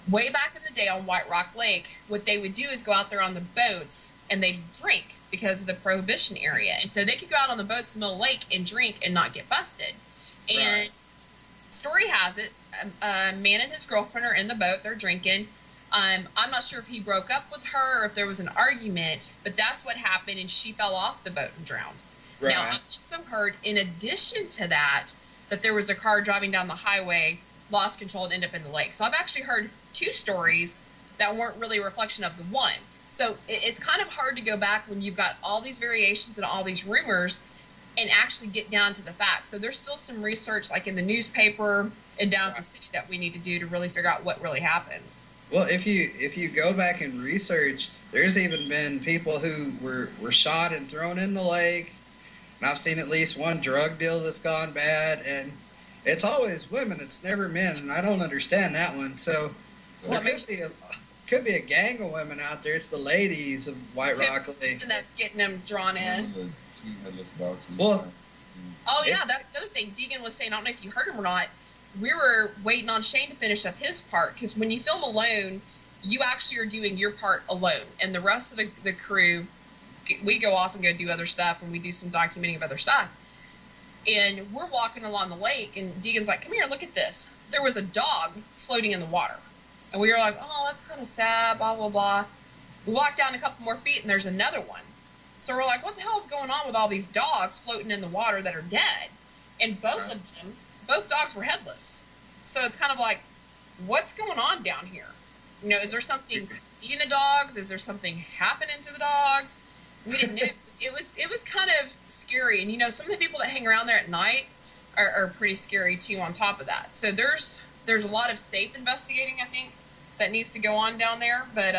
way back in the day on White Rock Lake, what they would do is go out there on the boats and they'd drink because of the prohibition area. And so they could go out on the boats in the middle of the lake and drink and not get busted. And story has it, a man and his girlfriend are in the boat, they're drinking. I'm not sure if he broke up with her or if there was an argument, but that's what happened, and she fell off the boat and drowned. Now, I've also heard, in addition to that, that there was a car driving down the highway, lost control, and ended up in the lake. So I've actually heard 2 stories that weren't really a reflection of the one. So it's kind of hard to go back when you've got all these variations and all these rumors and actually get down to the facts. So there's still some research, like in the newspaper and down at the city, that we need to do to really figure out what really happened. Well, if you go back and research, there's even been people who were shot and thrown in the lake. And I've seen at least one drug deal that's gone bad, and it's always women, it's never men, and I don't understand that one. So there could be a gang of women out there. It's the ladies of White Rock Lake. And that's getting them drawn in. Well, oh yeah, that's the other thing Deegan was saying. I don't know if you heard him or not. We were waiting on Shane to finish up his part, because when you film alone, you actually are doing your part alone, and the rest of the crew, we go off and go do other stuff, and we do some documenting of other stuff. And we're walking along the lake, and Deegan's like, come here, look at this. There was a dog floating in the water. And we were like, oh, that's kind of sad, blah, blah, blah. We walked down a couple more feet, and there's another one. So we're like, what the hell is going on with all these dogs floating in the water that are dead? And both of them, both dogs were headless. So it's kind of like, what's going on down here? You know, is there something eating the dogs? Is there something happening to the dogs? We didn't know. It was kind of scary. And, you know, some of the people that hang around there at night are pretty scary, too, on top of that. So there's a lot of safe investigating, I think, that needs to go on down there. But,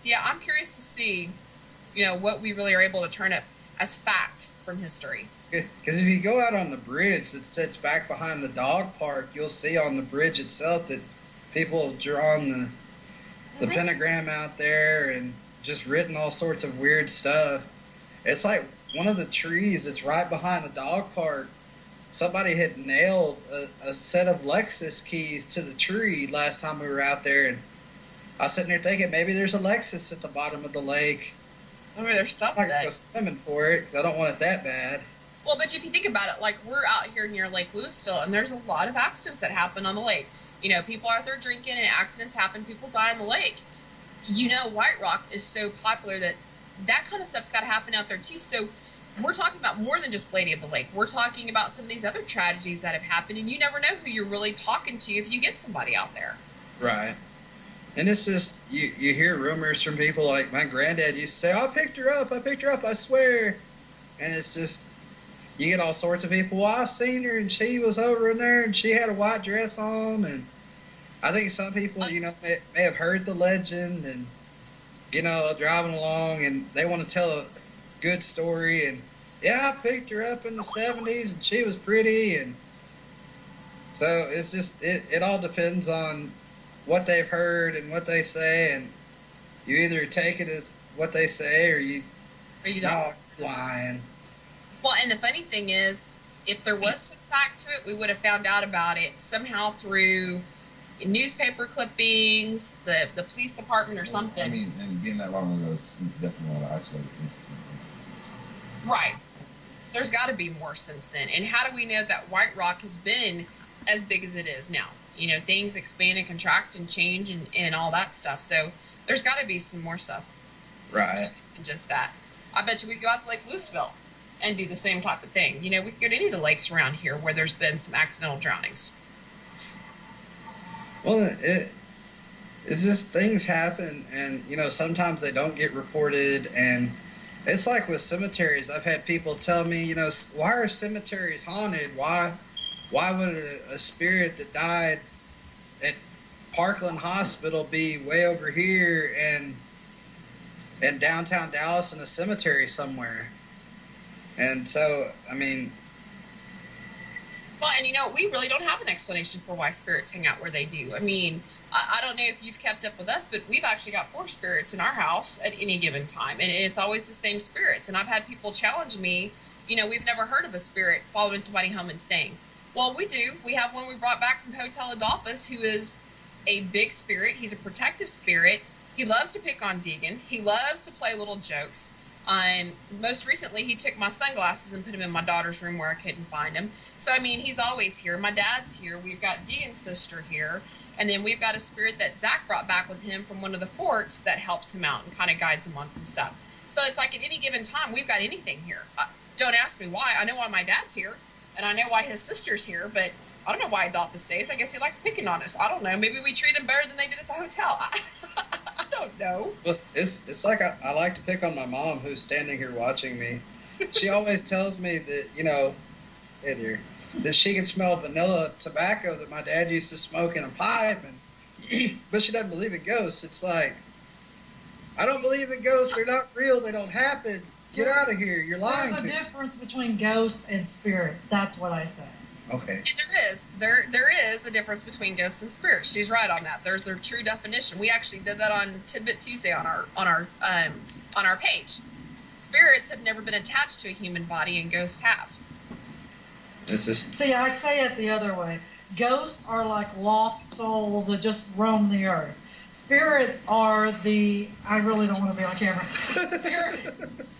yeah, I'm curious to see, you know, what we really are able to turn up as fact from history. Because if you go out on the bridge that sits back behind the dog park, you'll see on the bridge itself that people have drawn the pentagram out there and just written all sorts of weird stuff. It's like one of the trees that's right behind the dog park. Somebody had nailed a set of Lexus keys to the tree last time we were out there, and I was sitting there thinking maybe there's a Lexus at the bottom of the lake. Maybe there's something. I'm not going to go swimming for it because I don't want it that bad. Well, but if you think about it, like, we're out here near Lake Louisville, and there's a lot of accidents that happen on the lake. You know, people are out there drinking, and accidents happen. People die on the lake. You know, White Rock is so popular that kind of stuff's got to happen out there, too. So we're talking about more than just Lady of the Lake. We're talking about some of these other tragedies that have happened, and you never know who you're really talking to if you get somebody out there. Right. And it's just, you hear rumors from people like my granddad used to say, I picked her up, I swear. And it's just, you get all sorts of people, well, I seen her and she was over in there and she had a white dress on. And I think some people, you know, may have heard the legend and, you know, driving along and they want to tell a good story. And yeah, I picked her up in the 70s and she was pretty. And so it's just, it all depends on what they've heard and what they say, and you either take it as what they say or you don't. Lying. Well, and the funny thing is, if there was some fact to it, we would have found out about it somehow through newspaper clippings, the police department, or something. I mean, and being that long ago, it's definitely one of the isolated incidents. Right. There's got to be more since then. And how do we know that White Rock has been as big as it is now? You know, things expand and contract and change and all that stuff. So there's got to be some more stuff. Right. Than just that. I bet you we could go out to Lake Louisville and do the same type of thing. You know, we could go to any of the lakes around here where there's been some accidental drownings. Well, it's just things happen, and, you know, sometimes they don't get reported, and it's like with cemeteries. I've had people tell me, you know, why are cemeteries haunted? Why would a spirit that died at Parkland Hospital be way over here and in downtown Dallas in a cemetery somewhere? And so, I mean... Well, and you know, we really don't have an explanation for why spirits hang out where they do. I mean, I don't know if you've kept up with us, but we've actually got 4 spirits in our house at any given time, and it's always the same spirits. And I've had people challenge me, you know, we've never heard of a spirit following somebody home and staying. Well, we do. We have one we brought back from Hotel Adolphus, who is a big spirit. He's a protective spirit. He loves to pick on Deegan. He loves to play little jokes. Most recently, he took my sunglasses and put them in my daughter's room where I couldn't find them. So, I mean, he's always here. My dad's here. We've got Deegan's sister here. And then we've got a spirit that Zach brought back with him from one of the forts that helps him out and kind of guides him on some stuff. So it's like at any given time, we've got anything here. Don't ask me why. I know why my dad's here. And I know why his sister's here, but I don't know why Adolphus stays. I guess he likes picking on us. I don't know. Maybe we treat him better than they did at the hotel. I don't know. Well, it's like I like to pick on my mom, who's standing here watching me. She always tells me that, you know, hey dear, that she can smell vanilla tobacco that my dad used to smoke in a pipe, but she doesn't believe in ghosts. It's like, I don't believe in ghosts. They're not real. They don't happen. Get out of here. You're lying to me. There's a difference between ghosts and spirits. That's what I say. Okay. And there is a difference between ghosts and spirits. She's right on that. There's a true definition. We actually did that on Tidbit Tuesday on our page. Spirits have never been attached to a human body, and ghosts have. It's just... See, I say it the other way. Ghosts are like lost souls that just roam the earth. Spirits are the... I really don't want to be on camera.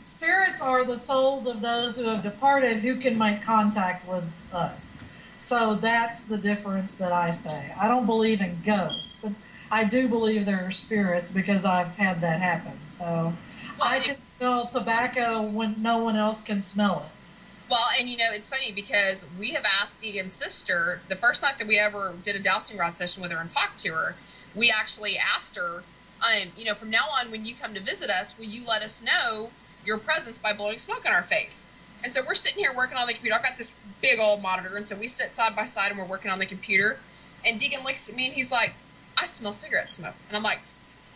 Spirits are the souls of those who have departed who can make contact with us. So that's the difference that I say. I don't believe in ghosts, but I do believe there are spirits because I've had that happen. So I can smell tobacco when no one else can smell it. Well, and you know, it's funny because we have asked Deegan's sister, the first night that we ever did a dowsing rod session with her and talked to her, we actually asked her, you know, from now on, when you come to visit us, will you let us know your presence by blowing smoke in our face? And so we're sitting here working on the computer. I've got this big old monitor, and so we sit side by side and we're working on the computer. And Deegan looks at me and he's like, I smell cigarette smoke. And I'm like,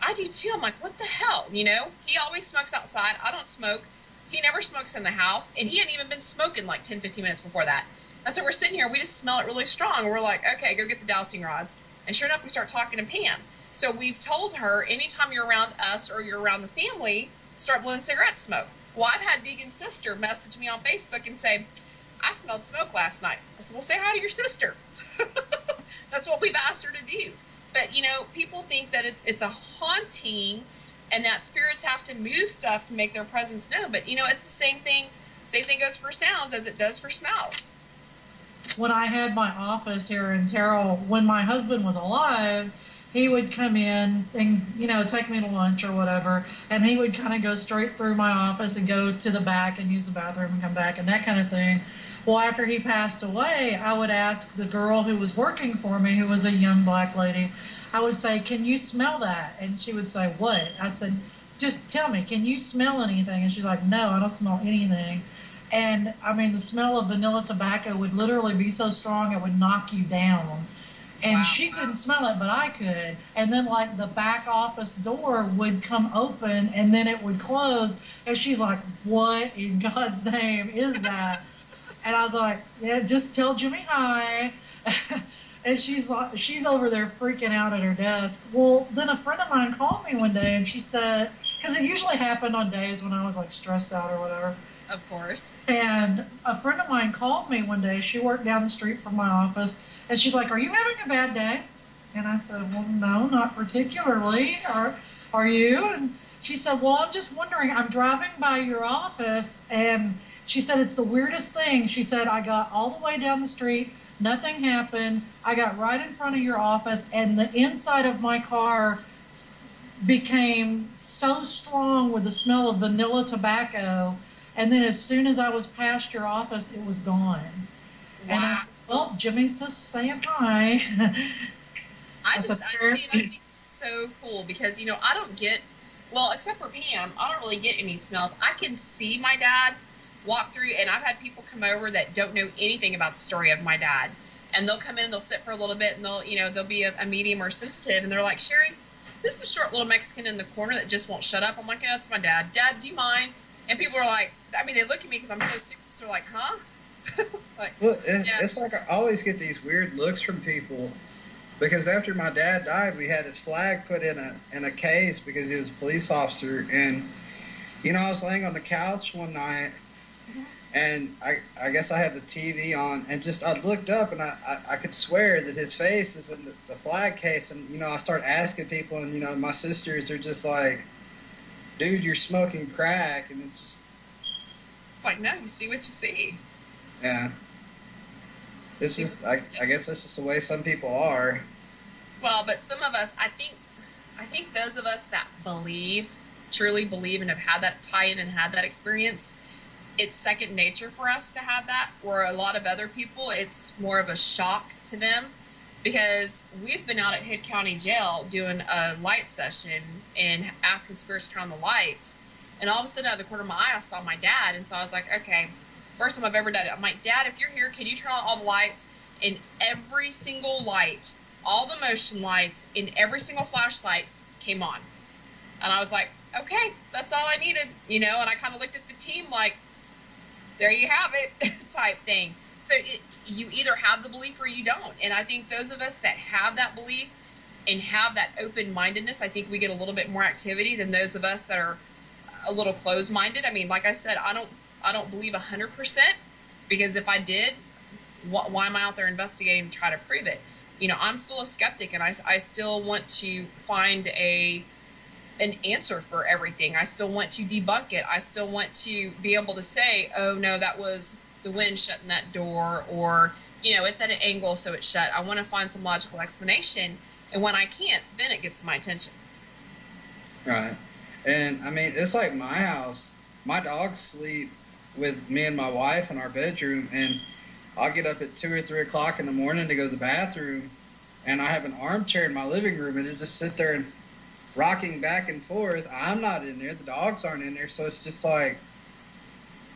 I do too. I'm like, what the hell? You know, he always smokes outside. I don't smoke. He never smokes in the house. And he hadn't even been smoking like 10, 15 minutes before that. And so we're sitting here. We just smell it really strong. We're like, okay, go get the dowsing rods. And sure enough, we start talking to Pam. So we've told her, anytime you're around us or you're around the family, start blowing cigarette smoke. Well, I've had Deegan's sister message me on Facebook and say, I smelled smoke last night. I said, well, say hi to your sister. That's what we've asked her to do. But, you know, people think that it's a haunting and that spirits have to move stuff to make their presence known. But, you know, it's the same thing. Same thing goes for sounds as it does for smells. When I had my office here in Terrell, when my husband was alive, he would come in and, you know, take me to lunch or whatever, and he would kind of go straight through my office and go to the back and use the bathroom and come back and that kind of thing. Well, after he passed away, I would ask the girl who was working for me, who was a young black lady, I would say, can you smell that? And she would say, what? I said, just tell me, can you smell anything? And she's like, no, I don't smell anything. And, I mean, the smell of vanilla tobacco would literally be so strong it would knock you down. And wow. She couldn't smell it, but I could. And then, like, the back office door would come open, and then it would close. And she's like, what in God's name is that? And I was like, yeah, just tell Jimmy hi. And she's like, she's over there freaking out at her desk. Well, then a friend of mine called me one day, and she said, because it usually happened on days when I was, like, stressed out or whatever. Of course. And a friend of mine called me one day. She worked down the street from my office. And she's like, are you having a bad day? And I said, well, no, not particularly. Are you? And she said, well, I'm just wondering. I'm driving by your office. And she said, it's the weirdest thing. She said, I got all the way down the street. Nothing happened. I got right in front of your office. And the inside of my car became so strong with the smell of vanilla tobacco. And then as soon as I was past your office, it was gone. Wow. And I said, well, Jimmy's just saying hi. I think it's so cool because, you know, I don't get, well, except for Pam, I don't really get any smells. I can see my dad walk through, and I've had people come over that don't know anything about the story of my dad. And they'll come in and they'll sit for a little bit, and they'll, you know, they'll be a medium or sensitive, and they're like, Sherry, this is a short little Mexican in the corner that just won't shut up. I'm like, yeah, that's my dad. Dad, do you mind? And people are like, I mean, they look at me because I'm so serious. They're like, huh? Like, well, it's like I always get these weird looks from people because after my dad died, we had his flag put in a case because he was a police officer. And, you know, I was laying on the couch one night and I guess I had the TV on and just I looked up and I could swear that his face is in the flag case. And, you know, I started asking people and, you know, my sisters are just like, dude, you're smoking crack. And it's just like, no, you see what you see. Yeah. It's just, I guess that's just the way some people are. Well, but some of us, I think those of us that truly believe and have had that tie-in and had that experience, it's second nature for us to have that, where a lot of other people, it's more of a shock to them because we've been out at Hood County Jail doing a light session and asking spirits to turn on the lights. And all of a sudden, out of the corner of my eye, I saw my dad. And so I was like, okay, first time I've ever done it. I'm like, Dad, if you're here, can you turn on all the lights? And every single light, all the motion lights, and every single flashlight came on. And I was like, okay, that's all I needed, you know? And I kind of looked at the team like, there you have it, type thing. So you either have the belief or you don't. And I think those of us that have that belief and have that open-mindedness, I think we get a little bit more activity than those of us that are a little closed-minded. I mean, like I said, I don't believe 100% because if I did, why am I out there investigating to try to prove it? You know, I'm still a skeptic and I still want to find an answer for everything. I still want to debunk it. I still want to be able to say, oh no, that was the wind shutting that door, or, you know, it's at an angle so it's shut. I want to find some logical explanation, and when I can't, then it gets my attention. Right. And I mean, it's like my house. My dogs sleep with me and my wife in our bedroom, and I'll get up at 2 or 3 o'clock in the morning to go to the bathroom, and I have an armchair in my living room, and it just sit there and rocking back and forth. I'm not in there. The dogs aren't in there, so it's just like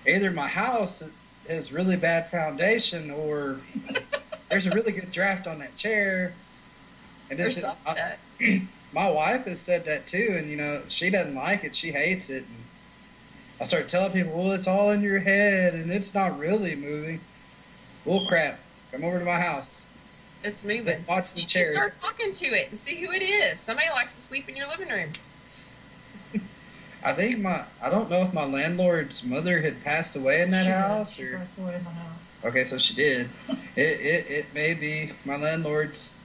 either my house has really bad foundation, or there's a really good draft on that chair. And There's something. My wife has said that too, and you know, she doesn't like it. She hates it. And I start telling people, well, it's all in your head, and it's not really moving. Well, crap. Come over to my house. It's moving. Watch the You chair. start talking to it and see who it is. Somebody likes to sleep in your living room. I think I don't know if my landlord's mother had passed away in that house. She passed away in the house. Okay, so she did. It may be my landlord's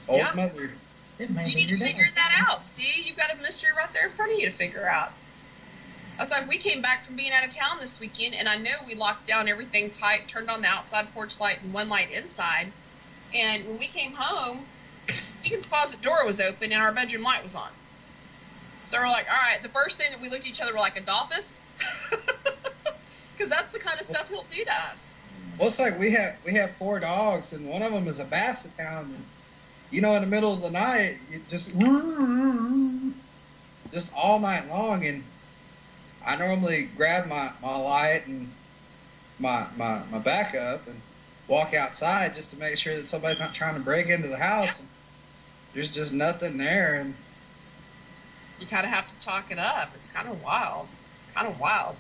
old Yeah. mother. It may You be need to your figure dad. that out. See, you've got a mystery right there in front of you to figure out. That's like we came back from being out of town this weekend, and I know we locked down everything tight, turned on the outside porch light and one light inside. And when we came home, Deacon's closet door was open and our bedroom light was on. So we're like, all right, the first thing that we looked at each other, we're like, Adolphus? Because that's the kind of stuff he'll do to us. Well, it's like we have 4 dogs, and one of them is a basset hound. And, you know, in the middle of the night, you just all night long. And I normally grab my light and my backup and walk outside just to make sure that somebody's not trying to break into the house. And there's just nothing there, and You kind of have to chalk it up. It's kind of wild. Kind of wild.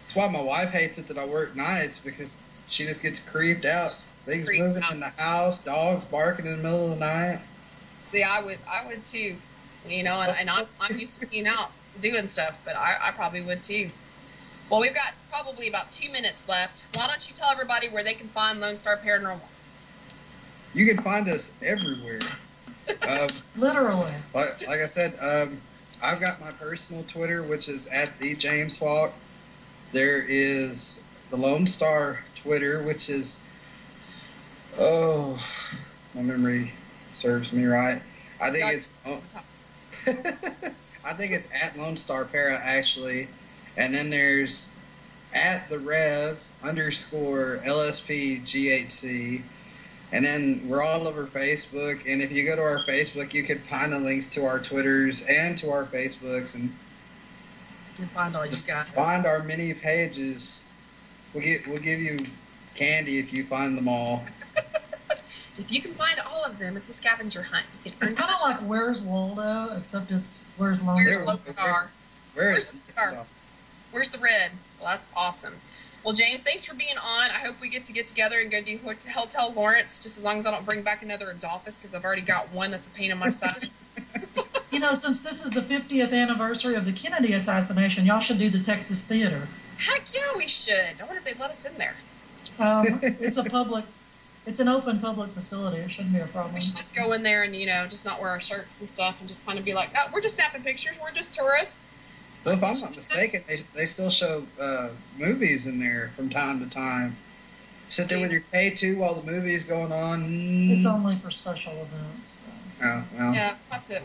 that's why my wife hates it that I work nights, because she just gets creeped out. Things creeped moving out. in the house, dogs barking in the middle of the night. See, I would too. You know, and I'm used to being out doing stuff, but I probably would too. Well, we've got probably about 2 minutes left. Why don't you tell everybody where they can find Lonestar Paranormal? You can find us everywhere. Literally. Like I said, I've got my personal Twitter, which is @TheJamesFalk. There is the Lonestar Twitter, which is, my memory serves me right. I think it's I think it's @LonestarPara actually, and then there's @TheRev_LSPGHC. And then we're all over Facebook, and if you go to our Facebook, you can find the links to our Twitters and to our Facebooks, and Find all you just guys. find our mini pages. We'll give you candy if you find them all. If you can find all of them, it's a scavenger hunt. You can It's kind of like Where's Waldo, except it's Where's Where's Lonestar. Lonestar? Where's the Where's the red? Well, that's awesome. Well, James, thanks for being on. I hope we get together and go do Hotel Lawrence, just as long as I don't bring back another Adolphus, because I've already got one that's a pain in my side. You know, since this is the 50th anniversary of the Kennedy assassination, y'all should do the Texas Theater. Heck yeah, we should. I wonder if they'd let us in there. It's an open public facility. It shouldn't be a problem. We should just go in there and, just not wear our shirts and stuff and just kind of be like, oh, we're just snapping pictures. We're just tourists. Well, if I'm not mistaken, they still show movies in there from time to time. Sit there with your K2 while the movie's going on. It's only for special events. Though, so. Oh, well. Yeah,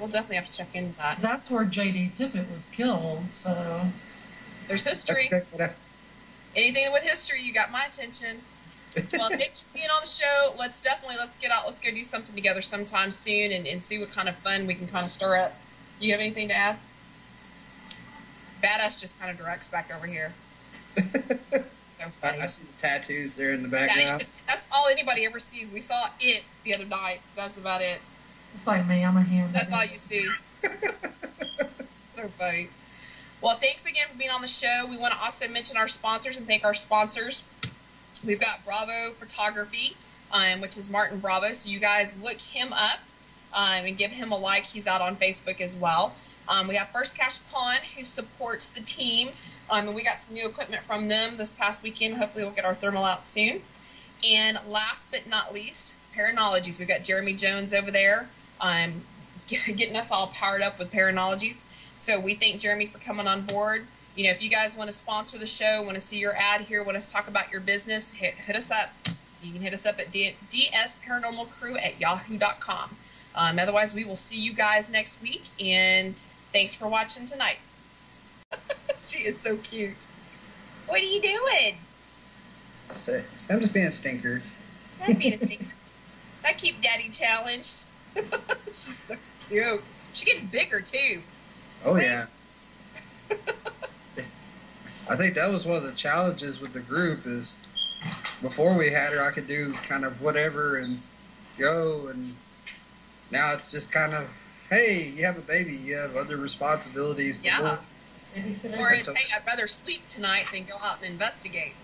we'll definitely have to check into that. That's where J.D. Tippett was killed, so... There's history. Anything with history, you got my attention. Well, thanks for being on the show. Let's get out. Let's go do something together sometime soon and see what kind of fun we can kind of stir up. Do you have anything to add? Badass just kind of directs back over here. So funny. I see the tattoos there in the Yeah, background. that's all anybody ever sees. We saw it the other night. That's about it. It's like me, I'm a hand. That's all you see. So funny. Well, thanks again for being on the show. We want to also mention our sponsors and thank our sponsors. We've got Bravo Photography, which is Martin Bravo. So you guys look him up and give him a like. He's out on Facebook as well. We have First Cash Pawn, who supports the team. And we got some new equipment from them this past weekend. Hopefully we'll get our thermal out soon. And last but not least, Paranologies. We've got Jeremy Jones over there getting us all powered up with Paranologies. So we thank Jeremy for coming on board. If you guys want to sponsor the show, want to see your ad here, want us to talk about your business, hit us up. You can hit us up at dsparanormalcrew@yahoo.com. Otherwise, we will see you guys next week, and thanks for watching tonight. She is so cute. What are you doing? I'm just being a stinker. I'm being a stinker. I keep Daddy challenged. She's so cute. She's getting bigger, too. Oh, yeah. I think that was one of the challenges with the group is before we had her, I could do kind of whatever and go, and now it's just kind of, hey, you have a baby, you have other responsibilities. Yeah. Or it's, so, hey, I'd rather sleep tonight than go out and investigate.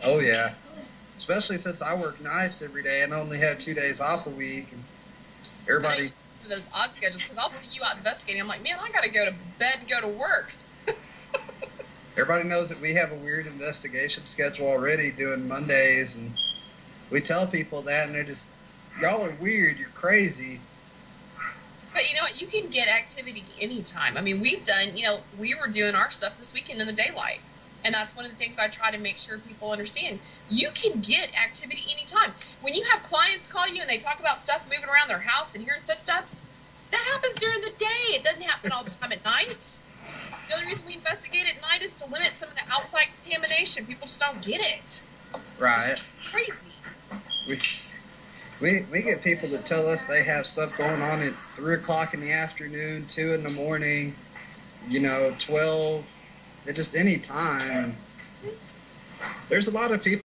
Oh, yeah. Especially since I work nights every day and only have 2 days off a week. And everybody... Those odd schedules, because I'll see you out investigating. I'm like, man, I got to go to bed and go to work. Everybody knows that we have a weird investigation schedule already doing Mondays, and we tell people that, and they're just, y'all are weird, you're crazy. But you know what? You can get activity anytime. I mean, we've done, we were doing our stuff this weekend in the daylight. And that's one of the things I try to make sure people understand. You can get activity anytime. When you have clients call you and they talk about stuff moving around their house and hearing footsteps, that happens during the day. It doesn't happen all the time at night. The only reason we investigate at night is to limit some of the outside contamination. People just don't get it. Right. It's crazy. We get people that tell us they have stuff going on at 3 o'clock in the afternoon, 2 in the morning, 12, at just any time. There's a lot of people.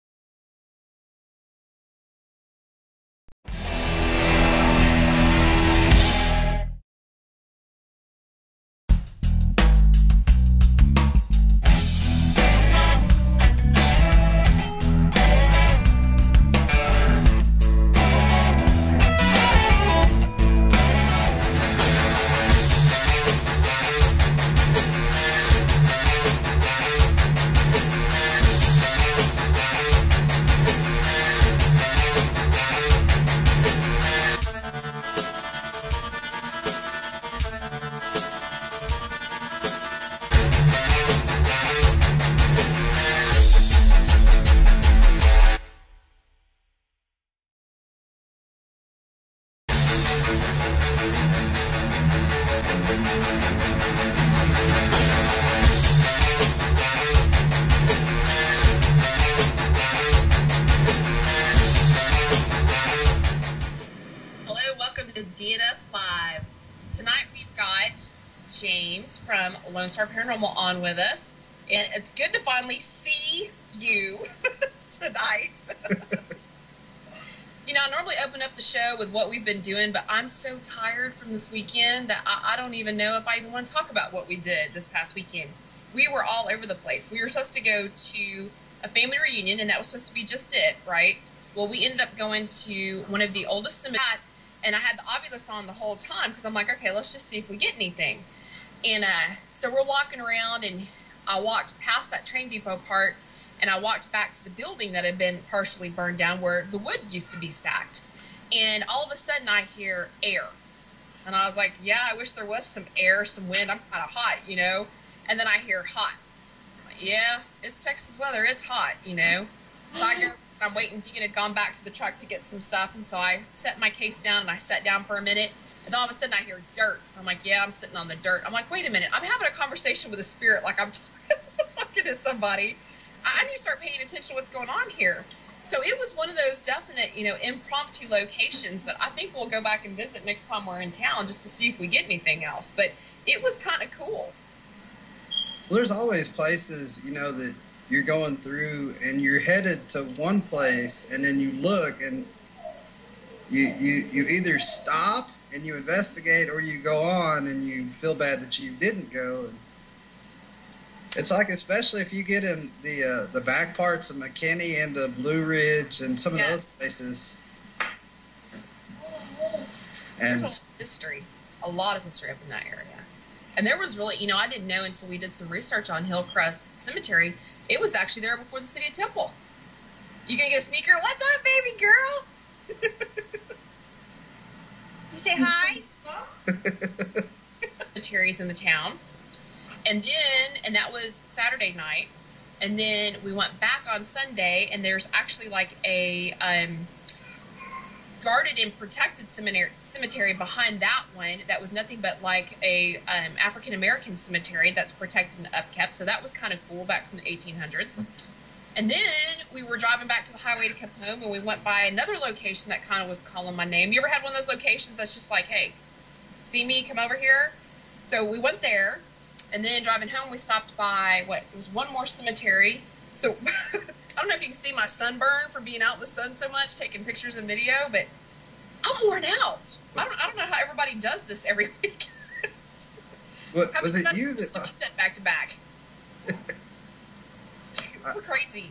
From Lonestar Paranormal on with us, and it's good to finally see you tonight. I normally open up the show with what we've been doing, but I'm so tired from this weekend that I don't even know if I even want to talk about what we did this past weekend. We were all over the place. We were supposed to go to a family reunion, and that was supposed to be just it, right? Well, we ended up going to one of the oldest cemeteries, and I had the Ovilus on the whole time because I'm like, okay, let's just see if we get anything. And so we're walking around, and I walked past that train depot part, and I walked back to the building that had been partially burned down where the wood used to be stacked. And all of a sudden, I hear air. And I was like, yeah, I wish there was some air, some wind. I'm kind of hot, And then I hear hot. I'm like, yeah, it's Texas weather. It's hot, So I go, I'm waiting. Deacon had gone back to the truck to get some stuff, and so I set my case down, and I sat down for a minute. And all of a sudden, I hear dirt. I'm like, yeah, I'm sitting on the dirt. I'm like, wait a minute. I'm having a conversation with a spirit like I'm talking to somebody. I need to start paying attention to what's going on here. So it was one of those definite, impromptu locations that I think we'll go back and visit next time we're in town just to see if we get anything else. But it was kind of cool. Well, there's always places, that you're going through and you're headed to one place, and then you look and you either stop and you investigate, or you go on and you feel bad that you didn't go. And it's like, especially if you get in the back parts of McKinney and the Blue Ridge and some of those places. And there's a lot of history up in that area. And there was really, I didn't know until we did some research on Hillcrest Cemetery. It was actually there before the city of Temple. You gonna get a sneaker? What's up, baby girl? You say hi? Cemeteries in the town. And that was Saturday night. And then we went back on Sunday, and there's actually like a guarded and protected cemetery behind that one that was nothing but like a African American cemetery that's protected and upkept. So that was kind of cool back from the 1800s. And then we were driving back to the highway to come home, and we went by another location that kind of was calling my name. You ever had one of those locations that's just like, hey, see me, come over here? So we went there, and then driving home, we stopped by, it was one more cemetery. So I don't know if you can see my sunburn from being out in the sun so much, taking pictures and video, but I'm worn out. I don't know how everybody does this every week. What, was it you that back to back? We're crazy.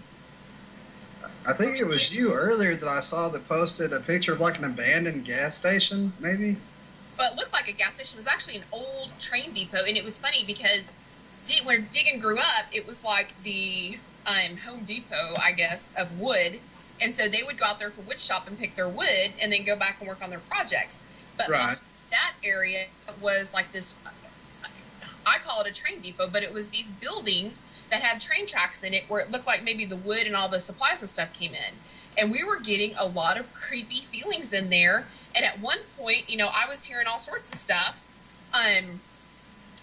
I think it was you earlier that I saw that posted a picture of like an abandoned gas station, maybe? But it looked like a gas station. It was actually an old train depot, and it was funny because where Diggin grew up, it was like the Home Depot, I guess, of wood. And so they would go out there for wood shop and pick their wood and then go back and work on their projects. But right. That area was like this, I call it a train depot, but it was these buildings that had train tracks in it where it looked like maybe the wood and all the supplies and stuff came in. And we were getting a lot of creepy feelings in there. And at one point, you know, I was hearing all sorts of stuff,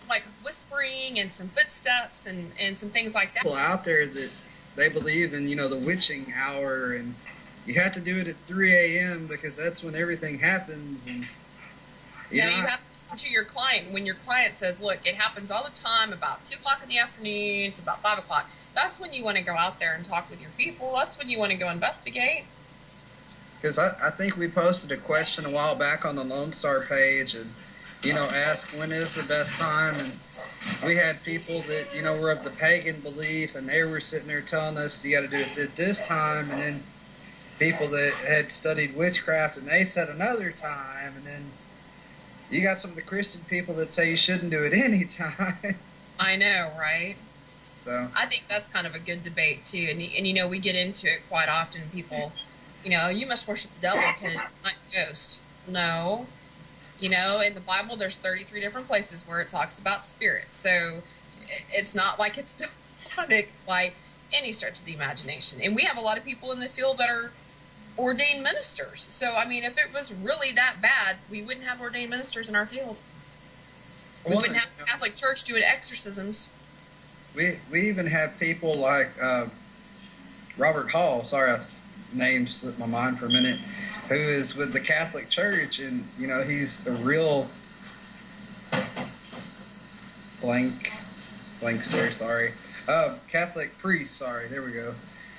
like whispering and some footsteps and some things like that. People out there that they believe in, you know, the witching hour, and you have to do it at 3 a.m. because that's when everything happens. And you have to listen to your client. When your client says, look, it happens all the time about 2 o'clock in the afternoon to about 5 o'clock. That's when you want to go out there and talk with your people. That's when you want to go investigate. Because I think we posted a question a while back on the Lonestar page and, you know, asked when is the best time. And we had people that, you know, were of the pagan belief, and they were sitting there telling us you got to do it at this time. And then people that had studied witchcraft, and they said another time. And then you got some of the Christian people that say you shouldn't do it any time. I know, right? So I think that's kind of a good debate too. And you know, we get into it quite often. People, you know, you must worship the devil because you're not a ghost. No. You know, in the Bible, there's 33 different places where it talks about spirits. So it's not like it's demonic by any stretch of the imagination. And we have a lot of people in the field that are ordained ministers. So, I mean, if it was really that bad, we wouldn't have ordained ministers in our field. We wouldn't have the Catholic Church doing exorcisms. We even have people like Robert Hall, sorry, name slipped my mind for a minute, who is with the Catholic Church, and, you know, he's a real Catholic priest, sorry, there we go.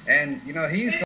And, you know, he's